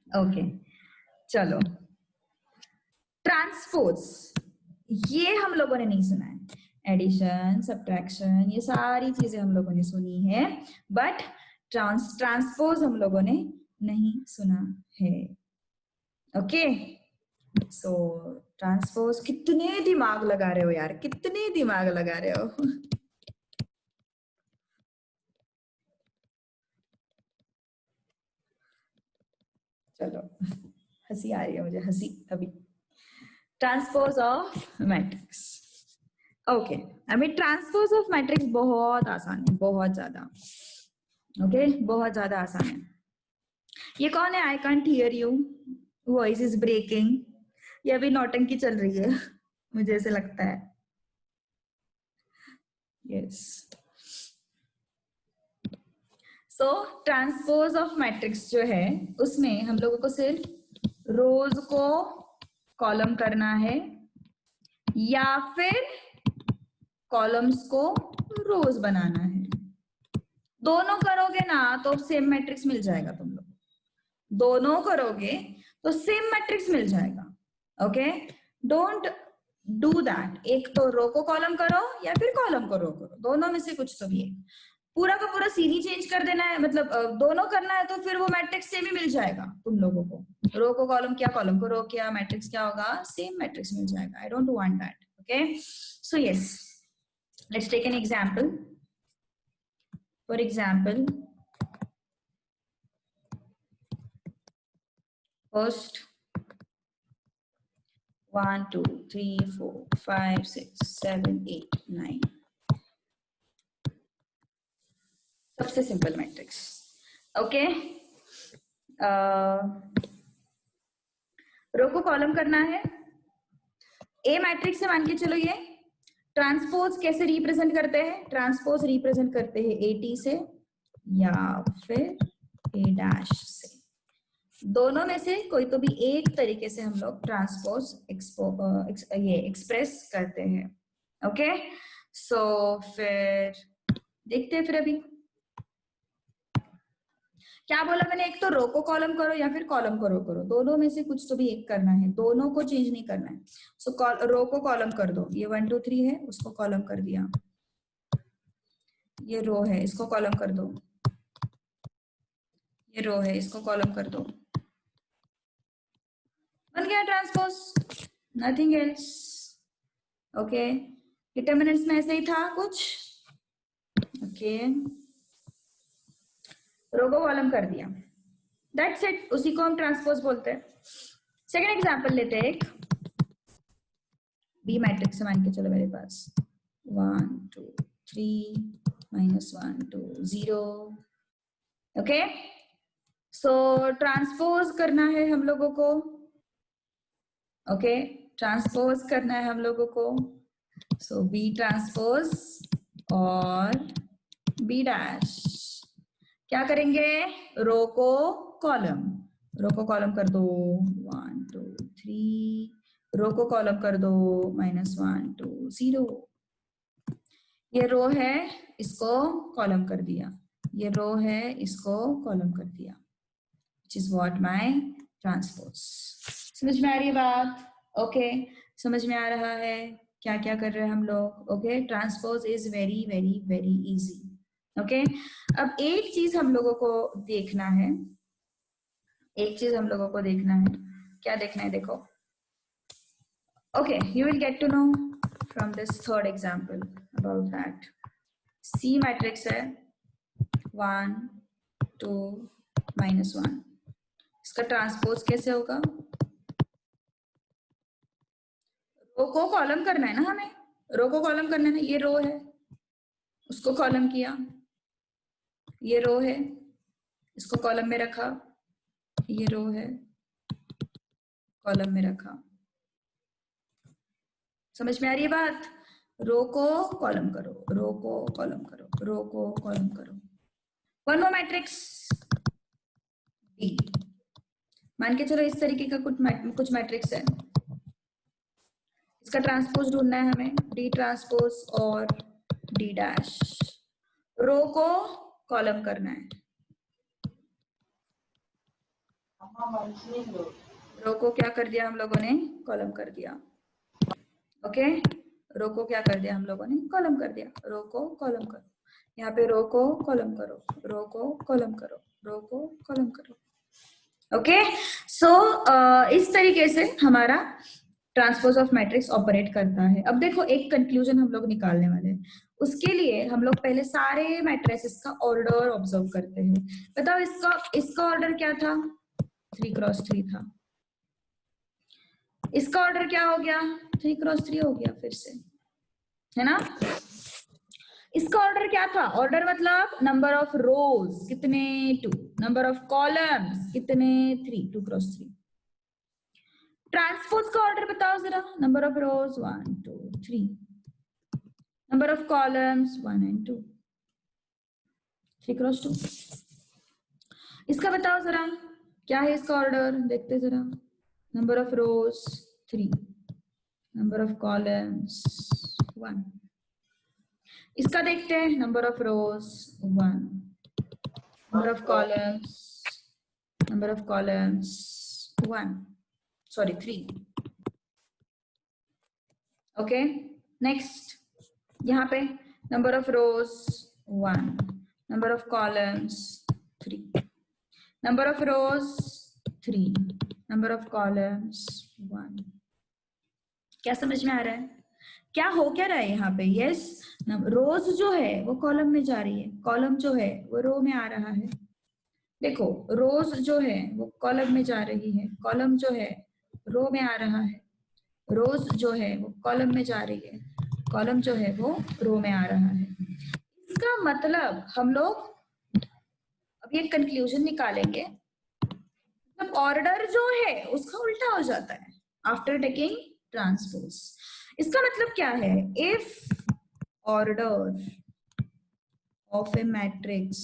ओके, चलो, ट्रांसपोज, ये हम लोगों ने नहीं सुना है, एडिशन, सब्ट्रैक्शन, ये सारी चीजें हम लोगों ने सुनी है, बट ट्रांसपोज हम लोगों ने नहीं सुना है, ओके। सो ट्रांसपोज, कितने दिमाग लगा रहे हो यार, कितने दिमाग लगा रहे हो। चलो, हंसी आ रही है मुझे, हंसी अभी। ट्रांसपोज ऑफ मैट्रिक्स, ओके, अभी ट्रांसपोज ऑफ मैट्रिक्स बहुत आसान है, बहुत ज्यादा, ओके, बहुत ज्यादा आसान है। ये कौन है, I can't hear you, voice is breaking, ये अभी नौटंकी चल रही है, मुझे ऐसे लगता है, yes. So transpose of matrix जो है, उसमें हम लोगों को सिर्फ रोज को कॉलम करना है, या फिर कॉलम्स को रोज बनाना है, दोनों करोगे ना तो सेम मैट्रिक्स मिल जाएगा तुम लोग, दोनों करोगे तो सेम मैट्रिक्स मिल जाएगा, ओके। डोंट डू दैट, एक तो रो को कॉलम करो या फिर कॉलम को रो करो, दोनों में से कुछ तो भी है, पूरा का पूरा सीन ही चेंज कर देना है, मतलब दोनों करना है तो फिर वो मैट्रिक्स सेम ही मिल जाएगा तुम लोगों को, रो को कॉलम किया, कॉलम को रो किया, मैट्रिक्स क्या होगा, सेम मैट्रिक्स मिल जाएगा, I don't want that, okay. So yes, let's take an example, for example, first 1 2 3 4 5 6 7 8 9, सबसे सिंपल मैट्रिक्स, ओके। रो को कॉलम करना है, ए मैट्रिक्स से मान के चलो, ये ट्रांसपोज कैसे रिप्रेजेंट करते हैं, ट्रांसपोज रिप्रेजेंट करते हैं एटी से या फिर ए डैश से, दोनों में से कोई तो भी एक तरीके से हम लोग ट्रांसपोज ये एक्सप्रेस करते हैं, ओके। सो फिर देखते हैं, फिर अभी क्या बोला मैंने, एक तो रो को कॉलम करो या फिर कॉलम को रो करो, दोनों में से कुछ तो भी एक करना है, दोनों को चेंज नहीं करना है। सो रो को कॉलम कर दो, ये 1 2 3 है, उसको कॉलम कर दिया, ये रो है, इसको कॉलम कर दो, ये रो है, इसको कॉलम कर दो, बन गया transpose, nothing else, okay. Determinants में ऐसे ही था कुछ, ओके, रो को कॉलम कर दिया, दैट्स इट, उसी को हम ट्रांसपोज बोलते हैं। सेकेंड एग्जाम्पल लेते हैं, एक बी मैट्रिक्स से मान के चलो मेरे पास 1 2 3 -1 2 0, ओके। सो ट्रांसपोज करना है हम लोगों को, ओके, ट्रांसपोज करना है हम लोगों को, सो बी ट्रांसपोज और बी डैश। क्या करेंगे, रो को कॉलम, रो को कॉलम कर दो 1 2 3, रो को कॉलम कर दो -1 2 0। ये रो है, इसको कॉलम कर दिया, ये रो है, इसको कॉलम कर दिया, which is what my transpose। समझ में आ रही है बात? ओके, समझ में आ रहा है क्या क्या कर रहे हैं हम लोग? Okay, transpose is very very very easy. Okay, अब एक चीज हम लोगों को देखना है, एक चीज हम लोगों को देखना है, क्या देखना है देखो। Okay, you will get to know from this third example about that। C matrix है 1 2 -1, इसका ट्रांसपोज कैसे होगा? रो को कॉलम करना है ना हमें, रो को कॉलम करना है ना, ये रो है, उसको कॉलम किया, ये रो है, इसको कॉलम में रखा, ये रो है, कॉलम में रखा। समझ में आ रही है बात? रो को कॉलम करो, रो को कॉलम करो, रो को कॉलम करो। वन मोर मैट्रिक्स डी, मान के चलो इस तरीके का कुछ मैट्रिक्स है, इसका ट्रांसपोज ढूंढना है हमें, डी ट्रांसपोज और डी डैश। रो को कॉलम करना है, रो को क्या कर दिया हम लोगों ने? कॉलम कर दिया। ओके, रो को क्या कर दिया हम लोगों ने? कॉलम कर दिया। रो को कॉलम करो, यहाँ पे रो को कॉलम करो, रो को कॉलम करो, रो को कॉलम करो। ओके, सो इस तरीके से हमारा ट्रांसपोज ऑफ मैट्रिक्स ऑपरेट करता है। अब देखो, एक कंक्लूजन हम लोग निकालने वाले हैं, उसके लिए हम लोग पहले सारे मैट्रिसेस का ऑर्डर ऑब्जर्व करते हैं। बताओ इसका ऑर्डर क्या था? 3 क्रॉस 3 था। इसका ऑर्डर क्या हो गया? 3 क्रॉस 3 हो गया फिर से, है ना? इसका ऑर्डर क्या था? ऑर्डर मतलब नंबर ऑफ रोज कितने? 2, नंबर ऑफ कॉलम्स कितने? 3, 2 क्रॉस 3। ट्रांसपोज का ऑर्डर बताओ जरा, number of rose 1 2 3, number of columns 1 and 2, 3 cross 2। इसका बताओ जरा, क्या है इसका ऑर्डर? देखते जरा, number of rose 3, number of columns 1। इसका देखते हैं, number of rose 1, number of columns 1, sorry 3। Okay, next यहाँ पे number of rose 1, number of columns 3, number of rose 3, number of columns 1। क्या समझ में आ रहा है? क्या हो क्या रहा है यहाँ पे? यस, रोज जो है वो कॉलम में जा रही है, कॉलम जो है वो रो में आ रहा है। देखो, रोज जो है वो कॉलम में जा रही है, कॉलम जो है रो में आ रहा है, रोज जो है वो कॉलम में जा रही है, कॉलम जो है वो रो में आ रहा है। इसका मतलब हम लोग अब ये कंक्लूजन निकालेंगे, मतलब ऑर्डर जो है उसका उल्टा हो जाता है आफ्टर टेकिंग ट्रांसपोज। इसका मतलब क्या है? If order of A matrix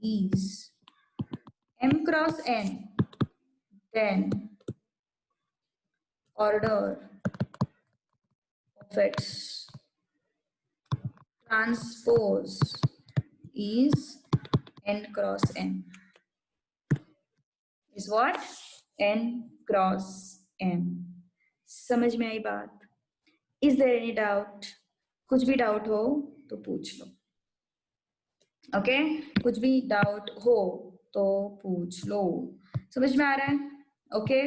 is m cross n, then order of its transpose is n cross n, is what? n cross m। समझ में आई बात? Is there any doubt? कुछ भी डाउट हो तो पूछ लो। ओके, कुछ भी डाउट हो तो पूछ लो। समझ में आ रहा है? ओके,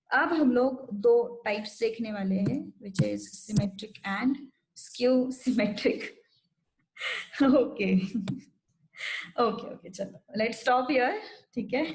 अब हम लोग दो टाइप्स देखने वाले हैं, which is symmetric and skew symmetric. Okay okay okay, चलो लेट्स स्टॉप हियर, ठीक है।